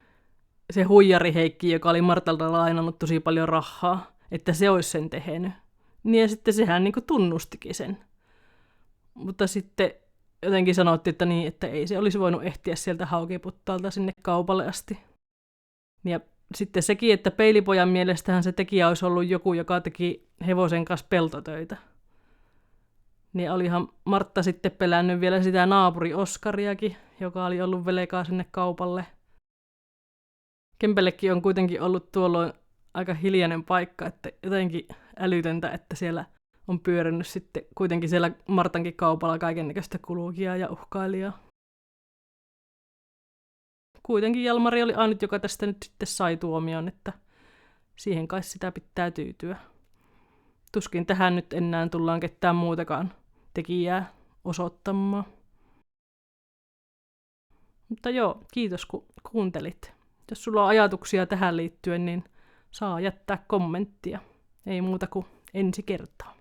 se huijari Heikki, joka oli Martalta lainannut tosi paljon rahaa, että se olisi sen tehnyt. Niin ja sitten sehän tunnustikin sen. Mutta sitten jotenkin sanottiin, että ei se olisi voinut ehtiä sieltä Haukiputtaalta sinne kaupalle asti. Ja sitten sekin, että peilipojan mielestähän se tekijä olisi ollut joku, joka teki hevosen kanssa peltotöitä. Niin olihan Martta sitten pelännyt vielä sitä naapuri Oskariakin, joka oli ollut velekaa sinne kaupalle. Kempellekin on kuitenkin ollut tuolloin aika hiljainen paikka, että jotenkin älytöntä, että siellä on pyörinyt sitten kuitenkin siellä Martankin kaupalla kaikennäköistä kulukijaa ja uhkailijaa. Kuitenkin Jalmari oli ainut, joka tästä nyt sitten sai tuomion, että siihen kai sitä pitää tyytyä. Tuskin tähän nyt enää tullaan ketään muutakaan tekijää osoittamaan. Mutta joo, kiitos kun kuuntelit. Jos sulla on ajatuksia tähän liittyen, niin saa jättää kommenttia. Ei muuta kuin ensi kertaa.